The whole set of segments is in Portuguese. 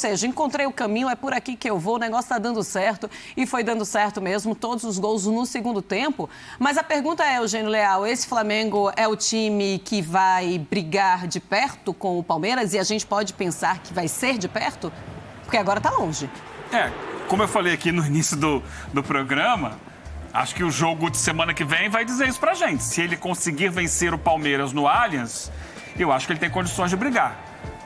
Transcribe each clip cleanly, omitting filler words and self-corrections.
seja, encontrei o caminho, é por aqui que eu vou, o negócio está dando certo e foi dando certo mesmo, todos os gols no segundo tempo. Mas a pergunta é, Eugênio Leal, esse Flamengo é o time que vai brigar de perto com o Palmeiras e a gente pode pensar que vai ser de perto? Porque agora está longe. Como eu falei aqui no início do programa, acho que o jogo de semana que vem vai dizer isso pra gente. Se ele conseguir vencer o Palmeiras no Allianz, eu acho que ele tem condições de brigar.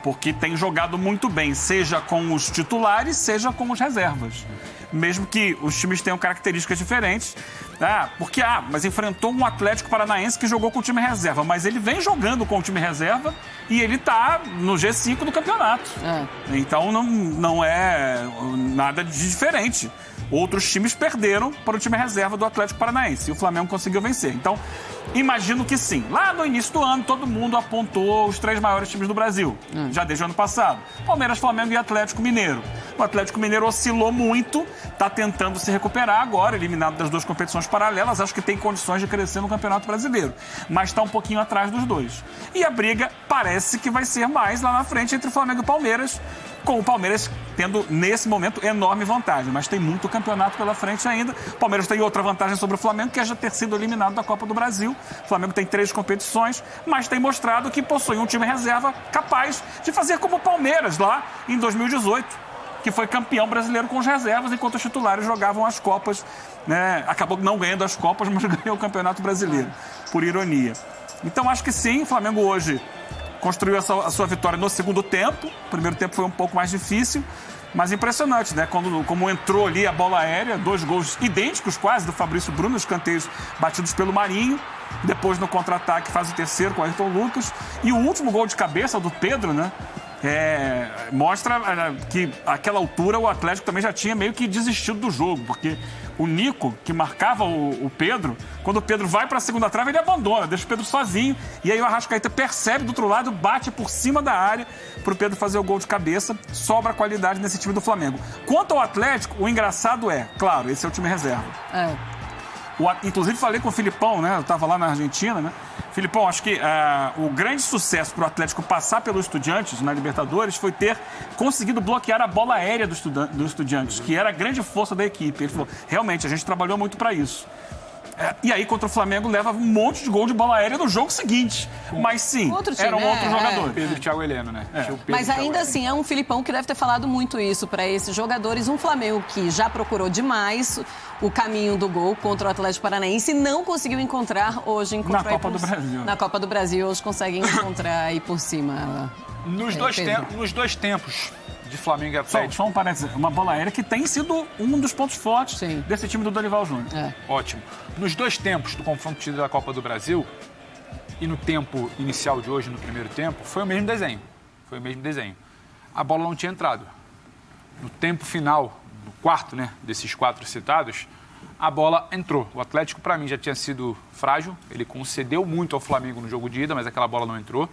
Porque tem jogado muito bem, seja com os titulares, seja com os reservas. Mesmo que os times tenham características diferentes. Mas enfrentou um Atlético Paranaense que jogou com o time reserva. Mas ele vem jogando com o time reserva e ele está no G5 do campeonato. Então não é nada de diferente. Outros times perderam para o time reserva do Atlético Paranaense e o Flamengo conseguiu vencer. Então, imagino que sim. Lá no início do ano, todo mundo apontou os 3 maiores times do Brasil, já desde o ano passado. Palmeiras, Flamengo e Atlético Mineiro. O Atlético Mineiro oscilou muito, está tentando se recuperar agora, eliminado das 2 competições paralelas. Acho que tem condições de crescer no Campeonato Brasileiro, mas está um pouquinho atrás dos 2. E a briga parece que vai ser mais lá na frente entre Flamengo e Palmeiras, com o Palmeiras tendo, nesse momento, enorme vantagem. Mas tem muito campeonato pela frente ainda. O Palmeiras tem outra vantagem sobre o Flamengo, que é já ter sido eliminado da Copa do Brasil. O Flamengo tem 3 competições, mas tem mostrado que possui um time reserva capaz de fazer como o Palmeiras lá em 2018, que foi campeão brasileiro com os reservas, enquanto os titulares jogavam as Copas, né? Acabou não ganhando as Copas, mas ganhou o Campeonato Brasileiro, por ironia. Então, acho que sim, o Flamengo hoje construiu a sua vitória no segundo tempo. O primeiro tempo foi um pouco mais difícil, mas impressionante, né? Como entrou ali a bola aérea, 2 gols idênticos quase do Fabrício Bruno, escanteios batidos pelo Marinho. Depois, no contra-ataque, faz o terceiro com o Ayrton Lucas. E o último gol de cabeça do Pedro, né? Mostra que àquela altura o Atlético também já tinha meio que desistido do jogo, porque o Nico, que marcava o Pedro, quando o Pedro vai para a segunda trave, ele abandona, deixa o Pedro sozinho, e aí o Arrascaeta percebe do outro lado, bate por cima da área para o Pedro fazer o gol de cabeça, sobra qualidade nesse time do Flamengo. Quanto ao Atlético, o engraçado claro, esse é o time reserva. Inclusive falei com o Filipão, né? Eu estava lá na Argentina, né? Filipão, acho que o grande sucesso para o Atlético passar pelo Estudiantes na Libertadores foi ter conseguido bloquear a bola aérea do Estudiantes, que era a grande força da equipe. Ele falou, realmente, a gente trabalhou muito para isso. E aí, contra o Flamengo, leva um monte de gol de bola aérea no jogo seguinte. Mas sim, eram outros jogadores. Pedro e Thiago Heleno, né? Mas ainda assim, é um Filipão que deve ter falado muito isso para esses jogadores. Um Flamengo que já procurou demais o caminho do gol contra o Atlético Paranaense e não conseguiu encontrar hoje. Na Copa do Brasil. Na Copa do Brasil, hoje consegue encontrar aí por cima. Nos dois tempos de Flamengo e Atlético. Só um parênteses, uma bola aérea que tem sido um dos pontos fortes desse time do Dorival Júnior. Ótimo. Nos 2 tempos do confronto tido da Copa do Brasil e no tempo inicial de hoje, no primeiro tempo, foi o mesmo desenho. A bola não tinha entrado. No tempo final, no quarto, né, desses 4 citados, a bola entrou. O Atlético, para mim, já tinha sido frágil. Ele concedeu muito ao Flamengo no jogo de ida, mas aquela bola não entrou.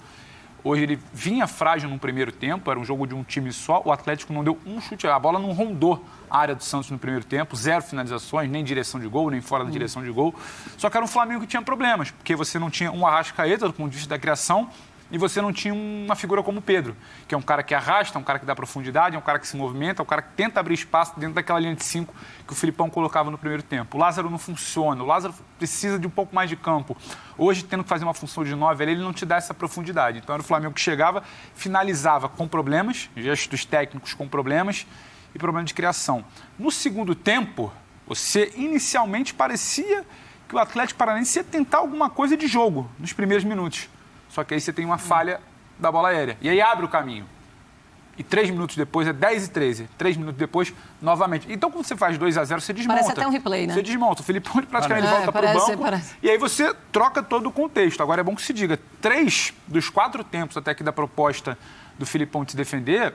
Hoje ele vinha frágil no primeiro tempo, era um jogo de um time só, o Atlético não deu um chute, a bola não rondou a área do Santos no primeiro tempo, 0 finalizações, nem direção de gol, nem fora da direção de gol. Só que era um Flamengo que tinha problemas, porque você não tinha um Arrascaeta do ponto de vista da criação e você não tinha uma figura como o Pedro, que é um cara que arrasta, um cara que dá profundidade, é um cara que se movimenta, é um cara que tenta abrir espaço dentro daquela linha de 5 que o Filipão colocava no primeiro tempo. O Lázaro não funciona, o Lázaro precisa de um pouco mais de campo. Hoje, tendo que fazer uma função de 9, ele não te dá essa profundidade. Então, era o Flamengo que chegava, finalizava com problemas, gestos técnicos com problemas e problema de criação. No segundo tempo, você inicialmente parecia que o Atlético Paranaense ia tentar alguma coisa de jogo nos primeiros minutos. Só que aí você tem uma falha da bola aérea. E aí abre o caminho. E 3 minutos depois é 10-13. 3 minutos depois, novamente. Então, quando você faz 2-0, você desmonta. Parece até um replay, né? Você desmonta. O Filipão praticamente volta para o banco. E aí você troca todo o contexto. Agora é bom que se diga, 3 dos 4 tempos até aqui da proposta do Filipão de se defender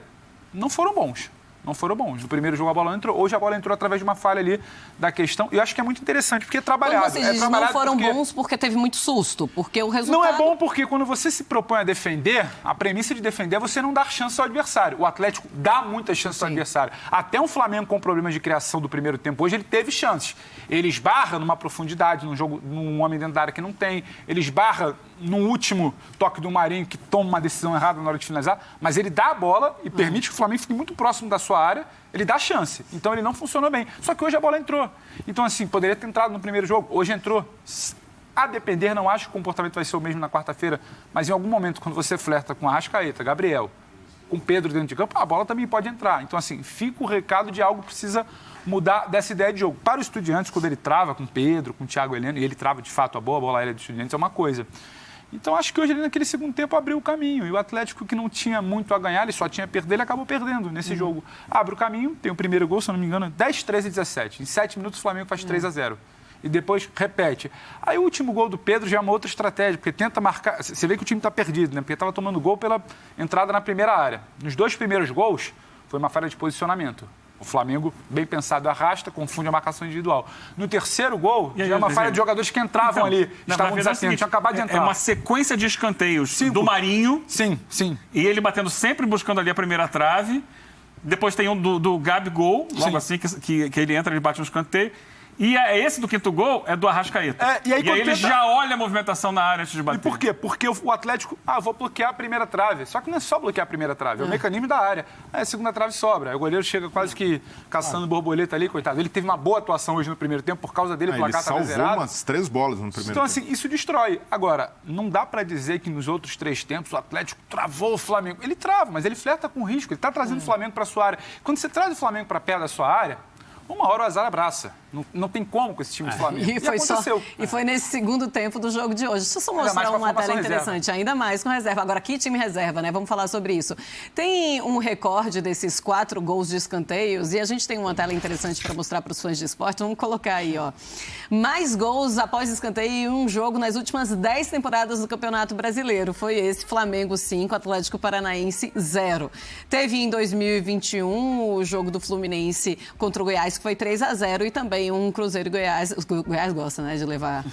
não foram bons. Não foram bons. No primeiro jogo a bola entrou, hoje a bola entrou através de uma falha ali da questão. E eu acho que é muito interessante, porque é trabalhado. Quando você diz não foram bons porque teve muito susto, porque o resultado... Não é bom porque quando você se propõe a defender, a premissa de defender é você não dar chance ao adversário. O Atlético dá muitas chances ao adversário. Até um Flamengo com problemas de criação do primeiro tempo hoje, ele teve chances. Ele esbarra numa profundidade, num homem dentro da área que não tem. Ele esbarra no último toque do Marinho, que toma uma decisão errada na hora de finalizar, mas ele dá a bola e permite que o Flamengo fique muito próximo da sua área, ele dá chance. Então ele não funcionou bem. Só que hoje a bola entrou. Então, assim, poderia ter entrado no primeiro jogo, hoje entrou. A depender, não acho que o comportamento vai ser o mesmo na quarta-feira, mas em algum momento, quando você flerta com Arrascaeta, Gabriel, com Pedro dentro de campo, a bola também pode entrar. Então, assim, fica o recado de algo que precisa mudar dessa ideia de jogo. Para o Estudiantes, quando ele trava com Pedro, com Thiago Heleno, e ele trava de fato a bola aérea do Estudiantes, é uma coisa. Então, acho que hoje ele, naquele segundo tempo, abriu o caminho. E o Atlético, que não tinha muito a ganhar, ele só tinha a perder, ele acabou perdendo nesse jogo. Abre o caminho, tem o primeiro gol, se eu não me engano, 10, 13 e 17. Em 7 minutos, o Flamengo faz 3-0. E depois repete. Aí o último gol do Pedro já é uma outra estratégia, porque tenta marcar... Você vê que o time está perdido, né? Porque estava tomando gol pela entrada na primeira área. Nos 2 primeiros gols, foi uma falha de posicionamento. O Flamengo, bem pensado, arrasta, confunde a marcação individual. No terceiro gol, já é uma falha de jogadores que entravam ali, estavam desatentos, tinham acabado de entrar. É uma sequência de escanteios do Marinho. Sim. E ele batendo sempre, buscando ali a primeira trave. Depois tem um do Gabigol, logo assim que ele entra, ele bate no escanteio. E esse do quinto gol é do Arrascaeta. E aí ele já olha a movimentação na área antes de bater. E por quê? Porque o Atlético, vou bloquear a primeira trave. Só que não é só bloquear a primeira trave, é o mecanismo da área. Aí a segunda trave sobra. Aí o goleiro chega quase que caçando borboleta ali, coitado. Ele teve uma boa atuação hoje no primeiro tempo, por causa dele o placar estava zerado. Ele salvou umas 3 bolas no primeiro tempo. Então, assim, isso destrói. Agora, não dá para dizer que nos outros 3 tempos o Atlético travou o Flamengo. Ele trava, mas ele flerta com risco. Ele está trazendo o Flamengo para a sua área. Quando você traz o Flamengo para perto da sua área, uma hora o azar abraça. Não tem como com esse time do Flamengo. E foi nesse segundo tempo do jogo de hoje. Deixa eu só mostrar uma tela interessante, ainda mais com reserva. Agora, que time reserva, né? Vamos falar sobre isso. Tem um recorde desses 4 gols de escanteios e a gente tem uma tela interessante para mostrar para os fãs de esporte. Vamos colocar aí, ó. Mais gols após escanteio em um jogo nas últimas 10 temporadas do Campeonato Brasileiro. Foi esse, Flamengo 5, Atlético Paranaense 0. Teve em 2021 o jogo do Fluminense contra o Goiás, que foi 3-0, e também um Cruzeiro e Goiás. O Goiás gosta, né, de levar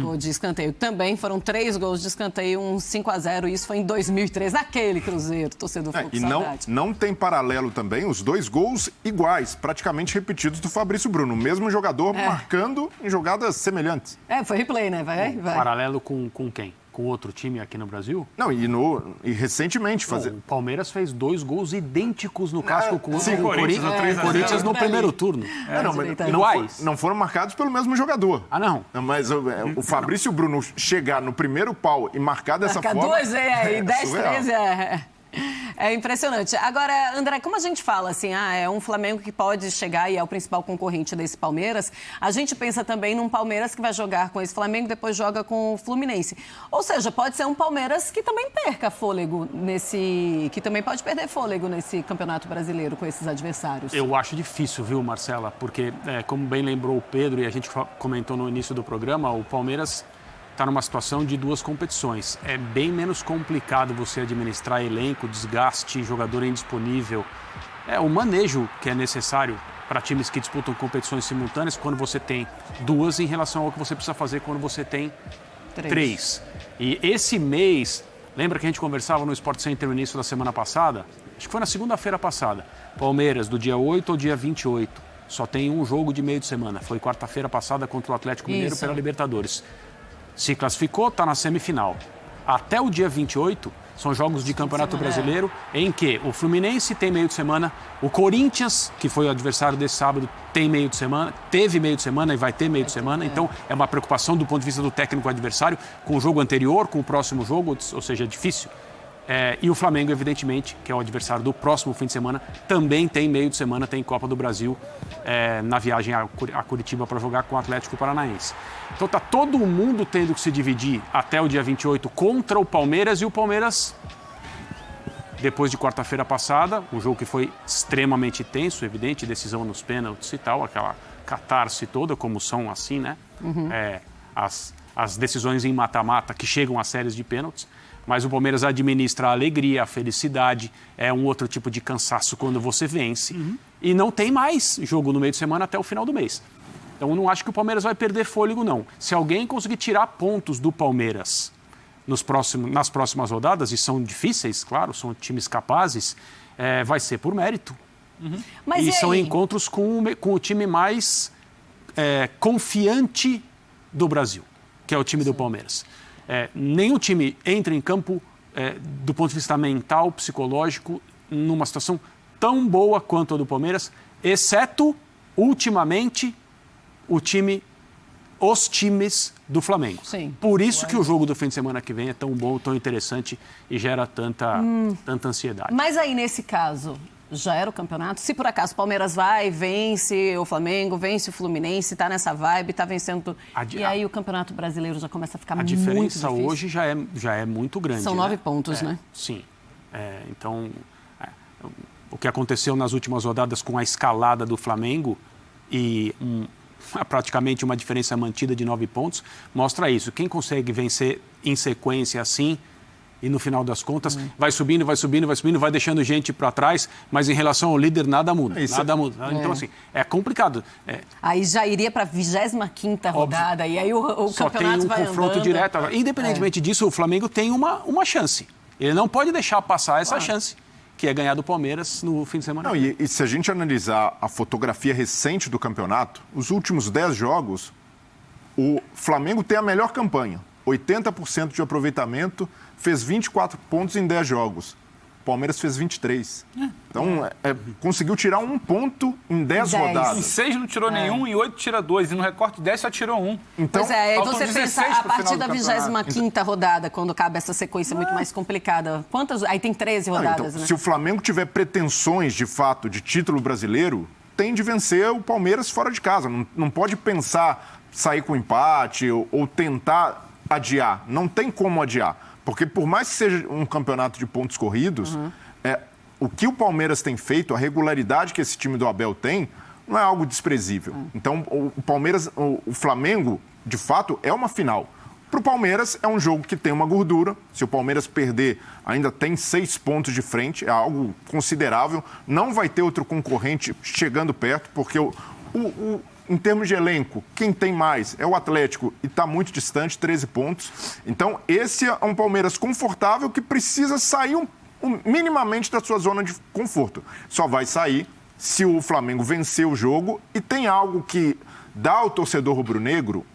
gol de escanteio. Também foram 3 gols de escanteio, um 5-0, e isso foi em 2003, naquele Cruzeiro, torcedor ficou com saudade. E não tem paralelo também os 2 gols iguais, praticamente repetidos do Fabrício Bruno. O mesmo jogador marcando em jogadas semelhantes. Foi replay, né? Vai. Paralelo com quem? Com outro time aqui no Brasil? Não, e recentemente fazer. O Palmeiras fez 2 gols idênticos no casco com o Corinthians no primeiro turno. Não foram marcados pelo mesmo jogador. Não. Mas o Fabrício Bruno chegar no primeiro pau e marcar dessa forma... 2 e 10, 13 é impressionante. Agora, André, como a gente fala assim, é um Flamengo que pode chegar e é o principal concorrente desse Palmeiras, a gente pensa também num Palmeiras que vai jogar com esse Flamengo, depois joga com o Fluminense. Ou seja, pode ser um Palmeiras que também perca fôlego que também pode perder fôlego nesse Campeonato Brasileiro com esses adversários. Eu acho difícil, viu, Marcela? Porque, como bem lembrou o Pedro e a gente comentou no início do programa, o Palmeiras está numa situação de 2 competições. É bem menos complicado você administrar elenco, desgaste, jogador indisponível. O manejo que é necessário para times que disputam competições simultâneas quando você tem 2 em relação ao que você precisa fazer quando você tem 3. E esse mês, lembra que a gente conversava no Sport Center no início da semana passada? Acho que foi na segunda-feira passada. Palmeiras, do dia 8 ao dia 28. Só tem um jogo de meio de semana. Foi quarta-feira passada contra o Atlético Mineiro pela Libertadores. Se classificou, está na semifinal. Até o dia 28, são jogos de Campeonato Brasileiro, em que o Fluminense tem meio de semana, o Corinthians, que foi o adversário desse sábado, tem meio de semana, teve meio de semana e vai ter meio de semana. Então, é uma preocupação do ponto de vista do técnico adversário, com o jogo anterior, com o próximo jogo, ou seja, é difícil. E o Flamengo, evidentemente, que é o adversário do próximo fim de semana, também tem meio de semana, tem Copa do Brasil na viagem a Curitiba para jogar com o Atlético Paranaense. Então está todo mundo tendo que se dividir até o dia 28 contra o Palmeiras, e o Palmeiras, depois de quarta-feira passada, um jogo que foi extremamente tenso, evidente, decisão nos pênaltis e tal, aquela catarse toda, como são assim, né? as decisões em mata-mata que chegam a séries de pênaltis, mas o Palmeiras administra a alegria, a felicidade, é um outro tipo de cansaço quando você vence. E não tem mais jogo no meio de semana até o final do mês. Então, eu não acho que o Palmeiras vai perder fôlego, não. Se alguém conseguir tirar pontos do Palmeiras nas próximas rodadas, e são difíceis, claro, são times capazes, vai ser por mérito. Mas e são encontros com o time mais confiante do Brasil, que é o time do Palmeiras. Nenhum time entra em campo, do ponto de vista mental, psicológico, numa situação tão boa quanto a do Palmeiras, exceto, ultimamente, os times do Flamengo. Sim. Por isso que o jogo do fim de semana que vem é tão bom, tão interessante e gera tanta ansiedade. Mas aí, nesse caso, já era o campeonato? Se por acaso o Palmeiras vai, vence o Flamengo, vence o Fluminense, tá nessa vibe, tá vencendo... E aí o Campeonato Brasileiro já começa a ficar muito difícil. A diferença hoje já é muito grande. São 9 pontos, né? Sim. Então, o que aconteceu nas últimas rodadas com a escalada do Flamengo e praticamente uma diferença mantida de 9 pontos, mostra isso. Quem consegue vencer em sequência assim, e no final das contas, vai subindo, vai deixando gente para trás, mas em relação ao líder, nada muda. Nada muda. Então, assim, é complicado. Aí já iria para a 25ª rodada, e aí o campeonato vai andando. Só tem um confronto direto. Independentemente disso, o Flamengo tem uma chance. Ele não pode deixar passar essa chance, que é ganhar do Palmeiras no fim de semana. Não, e se a gente analisar a fotografia recente do campeonato, os últimos 10 jogos, o Flamengo tem a melhor campanha. 80% de aproveitamento, fez 24 pontos em 10 jogos. O Palmeiras fez 23. Então, conseguiu tirar 1 ponto em 10 rodadas. Em 6 não tirou nenhum, em 8 tira 2. E no recorte 10 só tirou 1. Então, aí você pensa, a partir da 25ª rodada, quando cabe essa sequência muito mais complicada, aí tem 13 rodadas, então, né? Se o Flamengo tiver pretensões, de fato, de título brasileiro, tem de vencer o Palmeiras fora de casa. Não pode pensar sair com empate ou tentar adiar. Não tem como adiar. Porque por mais que seja um campeonato de pontos corridos, o que o Palmeiras tem feito, a regularidade que esse time do Abel tem, não é algo desprezível. Então, o Flamengo, de fato, é uma final. Para o Palmeiras, é um jogo que tem uma gordura. Se o Palmeiras perder, ainda tem 6 pontos de frente, é algo considerável. Não vai ter outro concorrente chegando perto, porque em termos de elenco, quem tem mais é o Atlético e está muito distante, 13 pontos. Então, esse é um Palmeiras confortável que precisa sair minimamente da sua zona de conforto. Só vai sair se o Flamengo vencer o jogo e tem algo que dá ao torcedor rubro-negro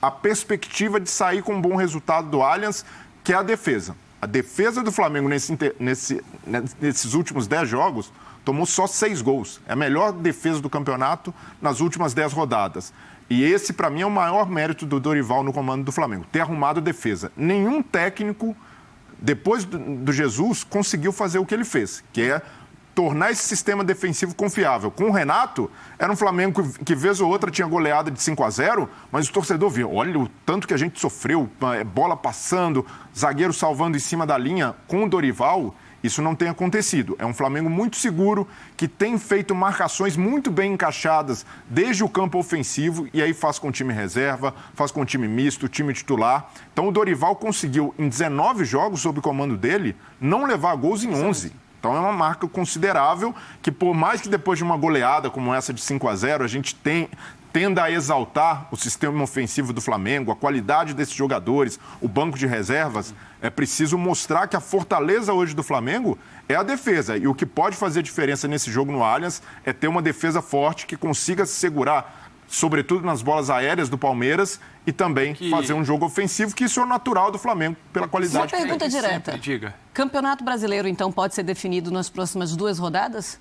a perspectiva de sair com um bom resultado do Allianz, que é a defesa. A defesa do Flamengo nesses últimos 10 jogos tomou só 6 gols. É a melhor defesa do campeonato nas últimas 10 rodadas. E esse, para mim, é o maior mérito do Dorival no comando do Flamengo, ter arrumado a defesa. Nenhum técnico, depois do Jesus, conseguiu fazer o que ele fez, que é tornar esse sistema defensivo confiável. Com o Renato, era um Flamengo que vez ou outra tinha goleada de 5-0, mas o torcedor via, olha o tanto que a gente sofreu, bola passando, zagueiro salvando em cima da linha. Com o Dorival, isso não tem acontecido. É um Flamengo muito seguro, que tem feito marcações muito bem encaixadas desde o campo ofensivo, e aí faz com time reserva, faz com time misto, time titular. Então o Dorival conseguiu, em 19 jogos sob o comando dele, não levar gols em 11. Então é uma marca considerável que, por mais que depois de uma goleada como essa de 5-0, a gente tenda a exaltar o sistema ofensivo do Flamengo, a qualidade desses jogadores, o banco de reservas, é preciso mostrar que a fortaleza hoje do Flamengo é a defesa. E o que pode fazer diferença nesse jogo no Allianz é ter uma defesa forte que consiga se segurar, sobretudo nas bolas aéreas do Palmeiras, e também fazer um jogo ofensivo, que isso é o natural do Flamengo, pela qualidade. Uma pergunta direta. Sempre, diga. Campeonato Brasileiro, então, pode ser definido nas próximas 2 rodadas?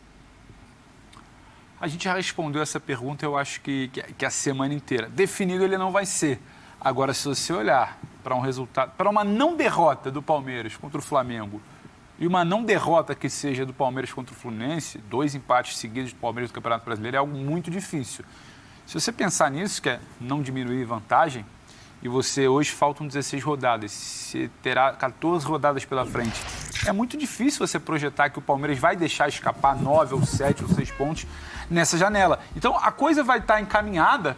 A gente já respondeu essa pergunta, eu acho que a semana inteira. Definido ele não vai ser. Agora, se você olhar para um resultado, para uma não derrota do Palmeiras contra o Flamengo e uma não derrota que seja do Palmeiras contra o Fluminense, 2 empates seguidos do Palmeiras do Campeonato Brasileiro, é algo muito difícil. Se você pensar nisso, que é não diminuir vantagem, e você hoje faltam 16 rodadas, você terá 14 rodadas pela frente. É muito difícil você projetar que o Palmeiras vai deixar escapar 9 ou 7 ou 6 pontos nessa janela. Então, a coisa vai estar encaminhada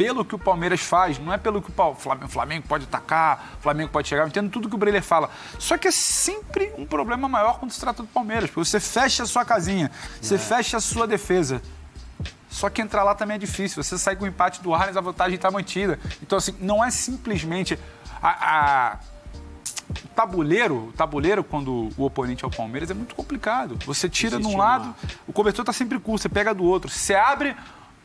pelo que o Palmeiras faz, não é pelo que o Flamengo pode atacar, o Flamengo pode chegar. Eu entendo tudo que o Breler fala. Só que é sempre um problema maior quando se trata do Palmeiras, porque você fecha a sua casinha, você fecha a sua defesa. Só que entrar lá também é difícil. Você sai com o empate do Allianz, a vantagem está mantida. Então, assim, não é simplesmente o tabuleiro, quando o oponente é o Palmeiras, é muito complicado. Você tira de um lado, o cobertor está sempre curto, você pega do outro. Você abre,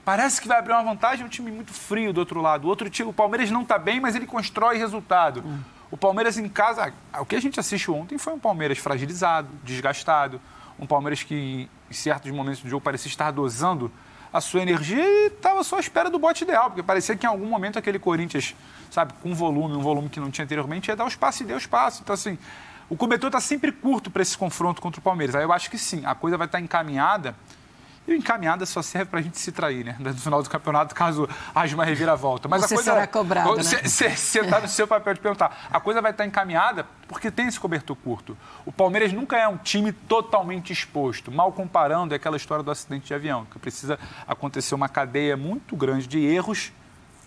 parece que vai abrir uma vantagem, é um time muito frio do outro lado. O Palmeiras não está bem, mas ele constrói resultado. O Palmeiras em casa, o que a gente assistiu ontem foi um Palmeiras fragilizado, desgastado. Um Palmeiras que, em certos momentos do jogo, parecia estar dosando a sua energia e estava só à espera do bote ideal, porque parecia que em algum momento aquele Corinthians, sabe, com um volume que não tinha anteriormente, ia dar o espaço e deu espaço. Então, assim, o cobertor está sempre curto para esse confronto contra o Palmeiras. Aí eu acho que sim, a coisa vai estar encaminhada. E o encaminhada só serve para a gente se trair, né? No final do campeonato, caso haja uma reviravolta. Mas você a coisa será cobrado, né? Você está no seu papel de perguntar. A coisa vai estar encaminhada porque tem esse cobertor curto. O Palmeiras nunca é um time totalmente exposto. Mal comparando, é aquela história do acidente de avião, que precisa acontecer uma cadeia muito grande de erros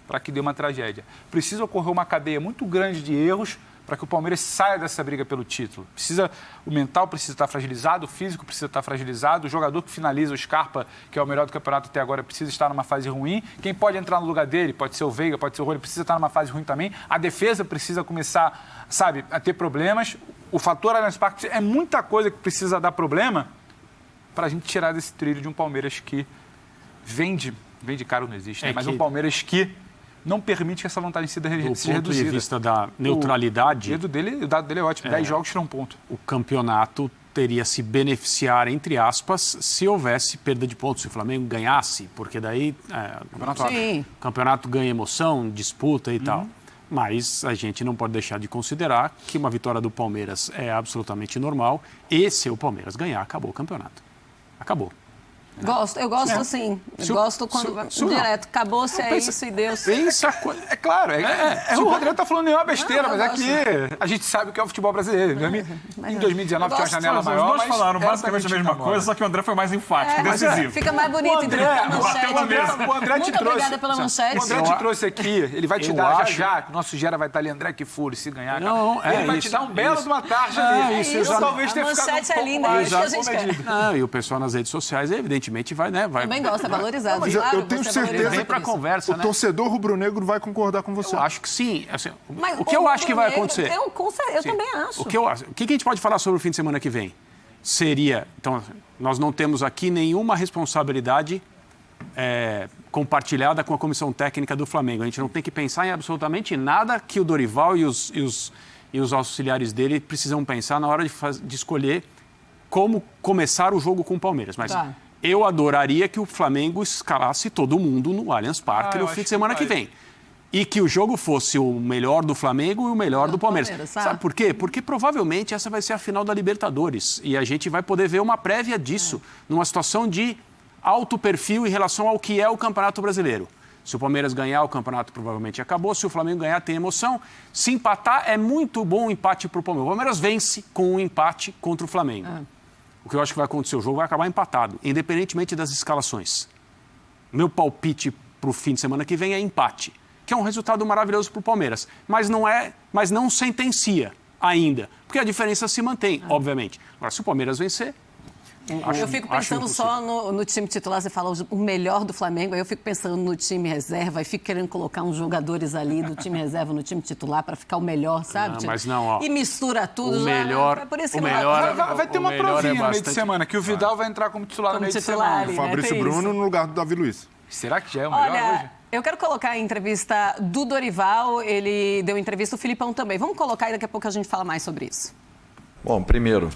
para que dê uma tragédia. Precisa ocorrer uma cadeia muito grande de erros para que o Palmeiras saia dessa briga pelo título. O mental precisa estar fragilizado, o físico precisa estar fragilizado, o jogador que finaliza, o Scarpa, que é o melhor do campeonato até agora, precisa estar numa fase ruim. Quem pode entrar no lugar dele, pode ser o Veiga, pode ser o Roller, precisa estar numa fase ruim também. A defesa precisa começar, sabe, a ter problemas. O fator Allianz Parque é muita coisa que precisa dar problema para a gente tirar desse trilho de um Palmeiras que vende caro não existe, né? Mas um Palmeiras que não permite que essa vantagem seja reduzida. Do ponto de vista da neutralidade... O dado dele é ótimo. 10 jogos tiram um ponto. O campeonato teria se beneficiar, entre aspas, se houvesse perda de pontos, se o Flamengo ganhasse, porque daí o campeonato ganha emoção, disputa e tal. Mas a gente não pode deixar de considerar que uma vitória do Palmeiras é absolutamente normal e se o Palmeiras ganhar, acabou o campeonato. Acabou. Eu gosto assim. Eu gosto quando direto. Acabou-se, é isso e Deus. É claro, o Rodrigo está falando nenhuma besteira, mas é que a gente sabe o que é o futebol brasileiro. Em 2019 tinha a janela maior, mas... Os dois falaram basicamente a mesma coisa, só que o André foi mais enfático, decisivo. Fica mais bonito, o André te trouxe. Obrigada pela manchete. O André te trouxe aqui, ele vai te dar já, o nosso Gera vai estar ali, André que fure, se ganhar. Ele vai te dar um belo de uma tarja ali. Talvez tenha ficado um pouco mais. E o pessoal nas redes sociais, evidentemente, vai, né? Também gosta, é valorizado. Mas eu tenho certeza que conversa, o torcedor rubro-negro vai concordar com você. Eu acho que sim. Assim, o que eu acho que vai acontecer? Eu também acho. O que a gente pode falar sobre o fim de semana que vem? Então, nós não temos aqui nenhuma responsabilidade compartilhada com a comissão técnica do Flamengo. A gente não tem que pensar em absolutamente nada que o Dorival e os auxiliares dele precisam pensar na hora de escolher como começar o jogo com o Palmeiras. Mas eu adoraria que o Flamengo escalasse todo mundo no Allianz Parque no fim de semana que vem. E que o jogo fosse o melhor do Flamengo e o melhor do Palmeiras. Sabe por quê? Porque provavelmente essa vai ser a final da Libertadores. E a gente vai poder ver uma prévia disso, numa situação de alto perfil em relação ao que é o Campeonato Brasileiro. Se o Palmeiras ganhar, o campeonato provavelmente acabou. Se o Flamengo ganhar, tem emoção. Se empatar, é muito bom o empate para o Palmeiras. O Palmeiras vence com um empate contra o Flamengo. O que eu acho que vai acontecer, o jogo vai acabar empatado, independentemente das escalações. Meu palpite para o fim de semana que vem é empate, que é um resultado maravilhoso para o Palmeiras, mas não sentencia ainda, porque a diferença se mantém, obviamente. Agora, se o Palmeiras vencer... Eu fico pensando só no time titular, você fala o melhor do Flamengo, aí eu fico pensando no time reserva e fico querendo colocar uns jogadores ali do time reserva no time titular para ficar o melhor, sabe? Mas não, e mistura tudo. O melhor, é por isso que vai ter uma provinha no meio de semana, que o Vidal vai entrar como titular no meio de semana. Ali, Fabrício Bruno no lugar do Davi Luiz. Será que já é o melhor hoje? Eu quero colocar a entrevista do Dorival, ele deu entrevista, o Filipão também. Vamos colocar e daqui a pouco a gente fala mais sobre isso. Bom, primeiro,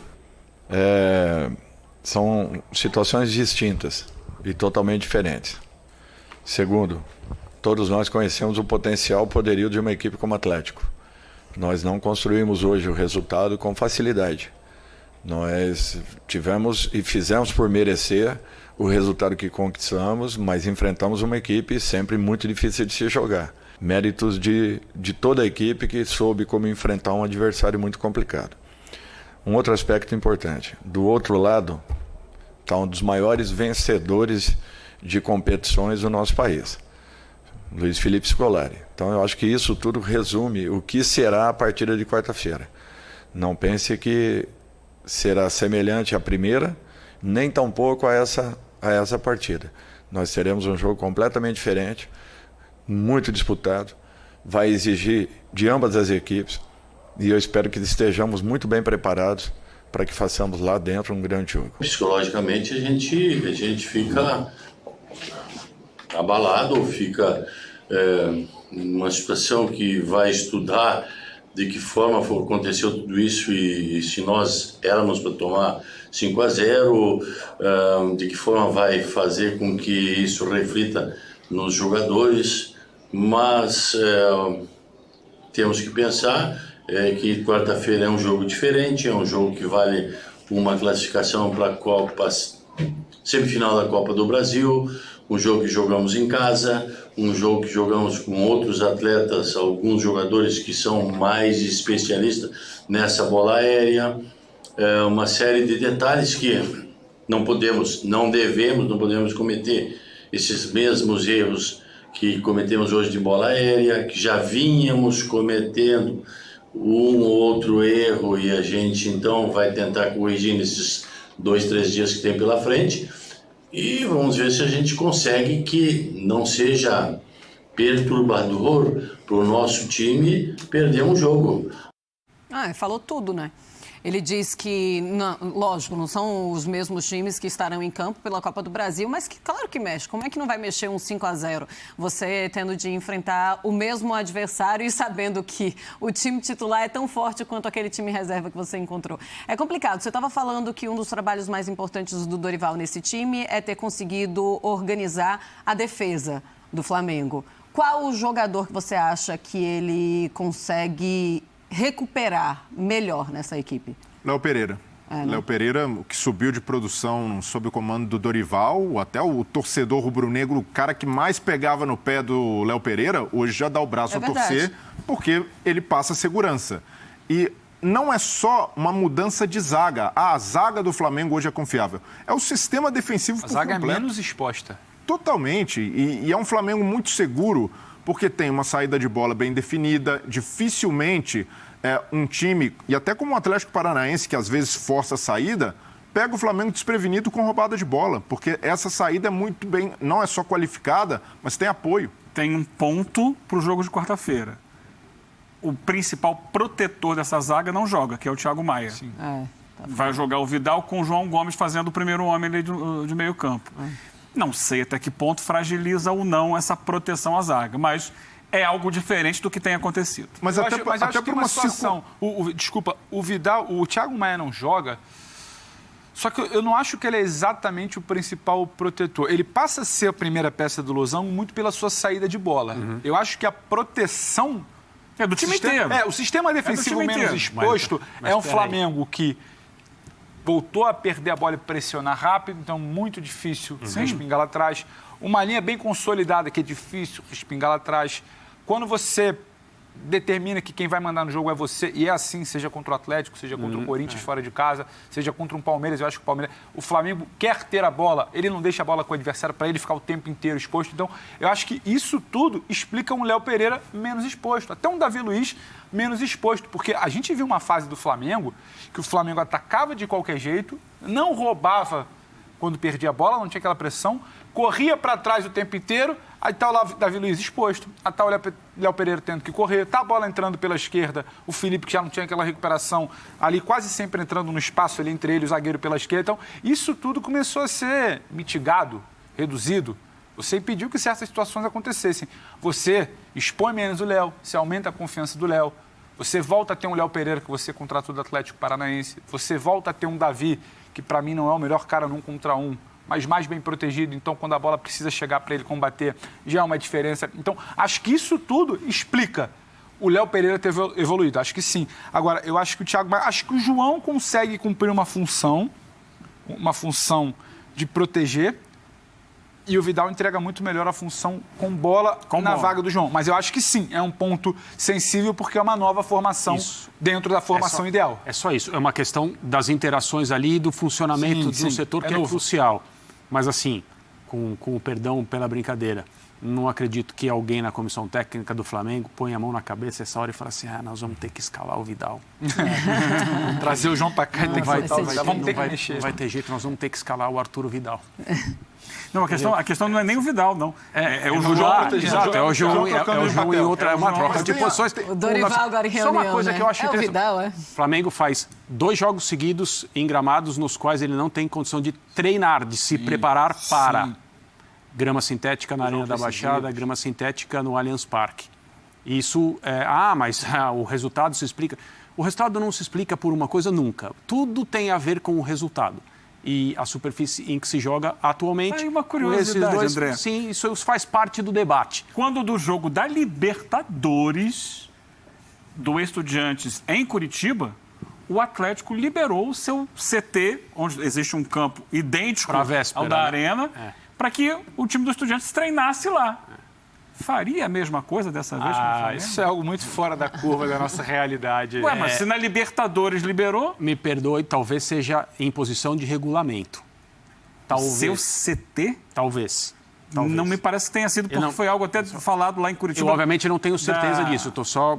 são situações distintas e totalmente diferentes. Segundo, todos nós conhecemos o potencial, o poderio de uma equipe como o Atlético. Nós não construímos hoje o resultado com facilidade. Nós tivemos e fizemos por merecer o resultado que conquistamos, mas enfrentamos uma equipe sempre muito difícil de se jogar. Méritos de toda a equipe que soube como enfrentar um adversário muito complicado. Um outro aspecto importante, do outro lado está um dos maiores vencedores de competições do nosso país. Luiz Felipe Scolari. Então eu acho que isso tudo resume o que será a partida de quarta-feira. Não pense que será semelhante à primeira, nem tampouco a essa partida. Nós teremos um jogo completamente diferente, muito disputado, vai exigir de ambas as equipes e eu espero que estejamos muito bem preparados para que façamos lá dentro um grande jogo. Psicologicamente a gente fica abalado, ou fica numa situação que vai estudar de que forma aconteceu tudo isso e se nós éramos para tomar 5-0, de que forma vai fazer com que isso reflita nos jogadores, mas temos que pensar que quarta-feira é um jogo diferente, é um jogo que vale uma classificação para a Copa, semifinal da Copa do Brasil, um jogo que jogamos em casa, um jogo que jogamos com outros atletas, alguns jogadores que são mais especialistas nessa bola aérea, uma série de detalhes que não podemos cometer esses mesmos erros que cometemos hoje de bola aérea, que já vínhamos cometendo um ou outro erro e a gente então vai tentar corrigir nesses 2-3 dias que tem pela frente. E vamos ver se a gente consegue que não seja perturbador para o nosso time perder um jogo. Falou tudo, né? Ele diz que, não, lógico, não são os mesmos times que estarão em campo pela Copa do Brasil, mas que, claro que mexe. Como é que não vai mexer um 5-0? Você tendo de enfrentar o mesmo adversário e sabendo que o time titular é tão forte quanto aquele time reserva que você encontrou. É complicado. Você estava falando que um dos trabalhos mais importantes do Dorival nesse time é ter conseguido organizar a defesa do Flamengo. Qual o jogador que você acha que ele consegue recuperar melhor nessa equipe? Léo Pereira. Léo Pereira, que subiu de produção sob o comando do Dorival, até o torcedor rubro-negro, o cara que mais pegava no pé do Léo Pereira, hoje já dá o braço a torcer, porque ele passa segurança. E não é só uma mudança de zaga. A zaga do Flamengo hoje é confiável. É o sistema defensivo por completo. A zaga é menos exposta. Totalmente. E é um Flamengo muito seguro, porque tem uma saída de bola bem definida, dificilmente um time, e até como o Atlético Paranaense, que às vezes força a saída, pega o Flamengo desprevenido com roubada de bola, porque essa saída é muito bem, não é só qualificada, mas tem apoio. Tem um ponto para o jogo de quarta-feira. O principal protetor dessa zaga não joga, que é o Thiago Maia. Sim. Vai jogar o Vidal com o João Gomes fazendo o primeiro homem ali de meio campo. Não sei até que ponto fragiliza ou não essa proteção à zaga, mas é algo diferente do que tem acontecido. Mas até por uma situação. Desculpa, o Vidal, o Thiago Maia não joga, só que eu não acho que ele é exatamente o principal protetor. Ele passa a ser a primeira peça do Losango muito pela sua saída de bola. Eu acho que a proteção é do time inteiro. O sistema defensivo menos exposto é um Flamengo que voltou a perder a bola e pressionar rápido, então muito difícil respingar lá atrás. Uma linha bem consolidada, que é difícil respingar lá atrás. Quando você determina que quem vai mandar no jogo é você, e é assim, seja contra o Atlético, seja contra o Corinthians fora de casa, seja contra um Palmeiras, eu acho que o Flamengo quer ter a bola, ele não deixa a bola com o adversário para ele ficar o tempo inteiro exposto. Então, eu acho que isso tudo explica um Léo Pereira menos exposto, até um Davi Luiz menos exposto, porque a gente viu uma fase do Flamengo que o Flamengo atacava de qualquer jeito, não roubava quando perdia a bola, não tinha aquela pressão, corria para trás o tempo inteiro, aí tá o Davi Luiz exposto, aí tá o Léo Pereira tendo que correr, tá a bola entrando pela esquerda, o Felipe que já não tinha aquela recuperação ali, quase sempre entrando no espaço ali entre ele e o zagueiro pela esquerda. Então, isso tudo começou a ser mitigado, reduzido. Você impediu que certas situações acontecessem. Você expõe menos o Léo, você aumenta a confiança do Léo, você volta a ter um Léo Pereira que você contratou do Atlético Paranaense, você volta a ter um Davi, que para mim não é o melhor cara num contra um, mas mais bem protegido, então quando a bola precisa chegar para ele combater, já é uma diferença. Então, acho que isso tudo explica o Léo Pereira ter evoluído, acho que sim. Agora, eu acho que o Thiago, acho que o João consegue cumprir uma função de proteger, e o Vidal entrega muito melhor a função com bola na vaga do João. Mas eu acho que sim, é um ponto sensível porque é uma nova formação dentro da formação ideal. É só isso, é uma questão das interações ali e do funcionamento do setor que é crucial. Mas assim, com o perdão pela brincadeira, Não acredito que alguém na comissão técnica do Flamengo ponha a mão na cabeça essa hora e fale assim, nós vamos ter que escalar o Vidal. Trazer o João para cá e ter que voltar o Vidal. Vamos ter que mexer. Não vai ter jeito, nós vamos ter que escalar o Arturo Vidal. Não, a questão não é nem o Vidal, não. É o João. Exato, é o João e outra, é uma troca de posições. O Dorival agora em reunião, Só uma coisa que eu acho interessante. O Vidal, é? O Flamengo faz 2 jogos seguidos em gramados nos quais ele não tem condição de treinar, de se preparar para... Grama sintética na Arena da Baixada, grama sintética no Allianz Parque. Isso mas o resultado se explica... O resultado não se explica por uma coisa nunca. Tudo tem a ver com o resultado. E a superfície em que se joga atualmente... Tem uma curiosidade, André. Sim, isso faz parte do debate. Quando do jogo da Libertadores, do Estudiantes em Curitiba, o Atlético liberou o seu CT, onde existe um campo idêntico ao da Arena... para que o time do Estudiantes treinasse lá. Faria a mesma coisa dessa vez? Isso é algo muito fora da curva da nossa realidade. Mas se na Libertadores liberou... Me perdoe, talvez seja em posição de regulamento. Talvez. Seu CT? Talvez. Não me parece que tenha sido, porque foi algo até falado lá em Curitiba. Eu, obviamente, não tenho certeza disso. Eu estou só...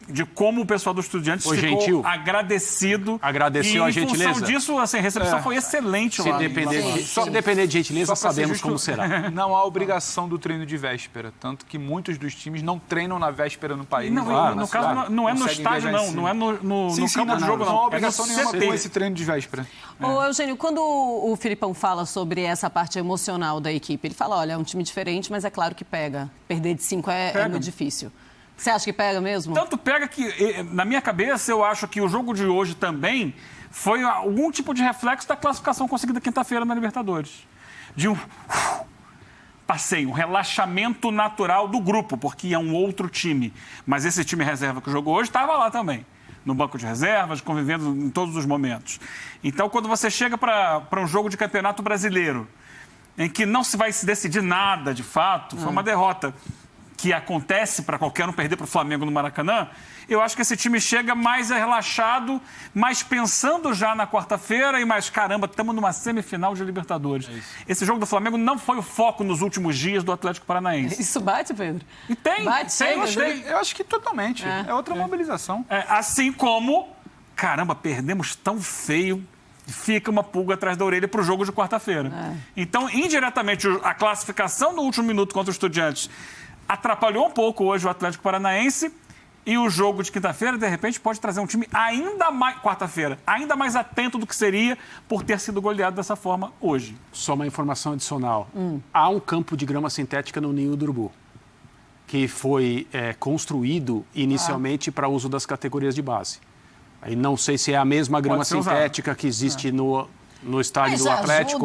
De como o pessoal do Estudiantes ficou gentil. Agradecido. Agradeceu a gentileza. Em função disso, assim, a recepção foi excelente lá. Se depender de gentileza, sabemos como será. Não há obrigação do treino de véspera. Tanto que muitos dos times não treinam na véspera no país. No caso, não é no estádio, não. Não é no campo de jogo, não. Não há obrigação nenhuma com esse treino de véspera. Ô, Eugênio, quando o Filipão fala sobre essa parte emocional da equipe, ele fala, olha, é um time diferente, mas é claro que pega. Perder de 5 é muito difícil. Você acha que pega mesmo? Tanto pega que, na minha cabeça, eu acho que o jogo de hoje também foi algum tipo de reflexo da classificação conseguida quinta-feira na Libertadores. De um passeio, um relaxamento natural do grupo, porque é um outro time. Mas esse time reserva que jogou hoje estava lá também, no banco de reservas, convivendo em todos os momentos. Então, quando você chega para um jogo de campeonato brasileiro, em que não se vai se decidir nada, de fato, foi uma derrota que acontece para qualquer um perder para o Flamengo no Maracanã, eu acho que esse time chega mais relaxado, mais pensando já na quarta-feira e mais, caramba, estamos numa semifinal de Libertadores. Esse jogo do Flamengo não foi o foco nos últimos dias do Atlético Paranaense. Isso bate, Pedro? E tem, eu acho que totalmente. É outra mobilização. Assim como, caramba, perdemos tão feio, fica uma pulga atrás da orelha para o jogo de quarta-feira. Então, indiretamente, a classificação no último minuto contra os Estudiantes atrapalhou um pouco hoje o Atlético Paranaense e o jogo de quinta-feira, de repente, pode trazer um time ainda mais, quarta-feira, ainda mais atento do que seria por ter sido goleado dessa forma hoje. Só uma informação adicional. Há um campo de grama sintética no Ninho do Urubu, que foi construído inicialmente para uso das categorias de base. Aí não sei se é a mesma grama sintética que existe no estádio do Atlético.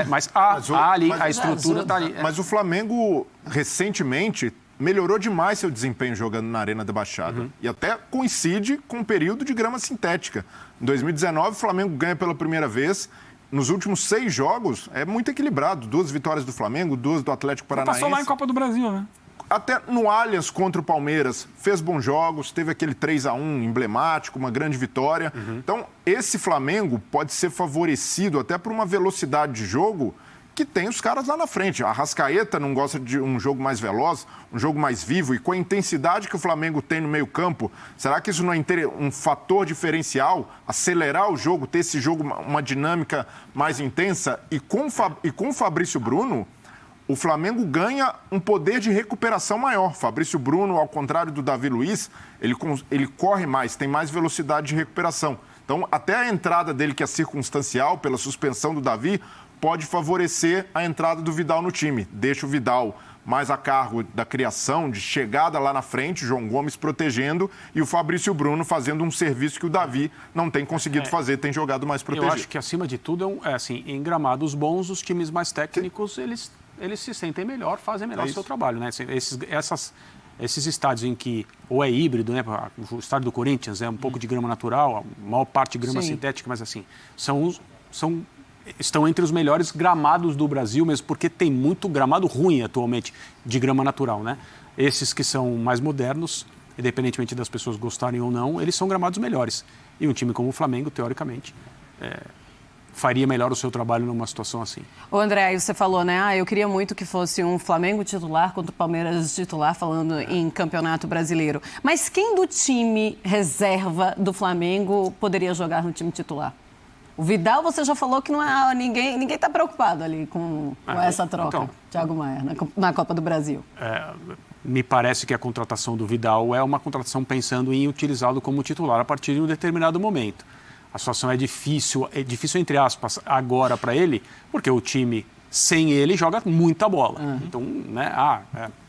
Mas ali, a estrutura está ali. Mas o Flamengo, recentemente, melhorou demais seu desempenho jogando na Arena da Baixada. E até coincide com o período de grama sintética. Em 2019, o Flamengo ganha pela primeira vez. Nos últimos 6 jogos, é muito equilibrado. 2 vitórias do Flamengo, 2 do Atlético Paranaense. Passou lá em Copa do Brasil, né? Até no Allianz contra o Palmeiras, fez bons jogos, teve aquele 3-1 emblemático, uma grande vitória. Então, esse Flamengo pode ser favorecido até por uma velocidade de jogo que tem os caras lá na frente. A Arrascaeta não gosta de um jogo mais veloz, um jogo mais vivo, e com a intensidade que o Flamengo tem no meio-campo, será que isso não é um fator diferencial? Acelerar o jogo, ter esse jogo, uma dinâmica mais intensa? E com o Fabrício Bruno, o Flamengo ganha um poder de recuperação maior. Fabrício Bruno, ao contrário do Davi Luiz, ele corre mais, tem mais velocidade de recuperação. Então, até a entrada dele, que é circunstancial, pela suspensão do Davi, pode favorecer a entrada do Vidal no time. Deixa o Vidal mais a cargo da criação, de chegada lá na frente, João Gomes protegendo e o Fabrício Bruno fazendo um serviço que o Davi não tem conseguido fazer, tem jogado mais protegido. Eu acho que, acima de tudo, em gramados bons, os times mais técnicos, eles se sentem melhor, fazem melhor o seu trabalho, né? Esses estádios em que ou é híbrido, né? O estádio do Corinthians é um pouco de grama natural, a maior parte de grama sintética, mas assim, estão entre os melhores gramados do Brasil, mesmo porque tem muito gramado ruim atualmente de grama natural, né? Esses que são mais modernos, independentemente das pessoas gostarem ou não, eles são gramados melhores. E um time como o Flamengo, teoricamente, faria melhor o seu trabalho numa situação assim. Ô André, aí você falou, né? Eu queria muito que fosse um Flamengo titular contra o Palmeiras titular, falando em Campeonato Brasileiro. Mas quem do time reserva do Flamengo poderia jogar no time titular? O Vidal, você já falou que não é ninguém está preocupado ali com essa troca, então, Thiago Maia, na Copa do Brasil. Me parece que a contratação do Vidal é uma contratação pensando em utilizá-lo como titular a partir de um determinado momento. A situação é difícil entre aspas, agora para ele, porque o time sem ele joga muita bola. Então, né,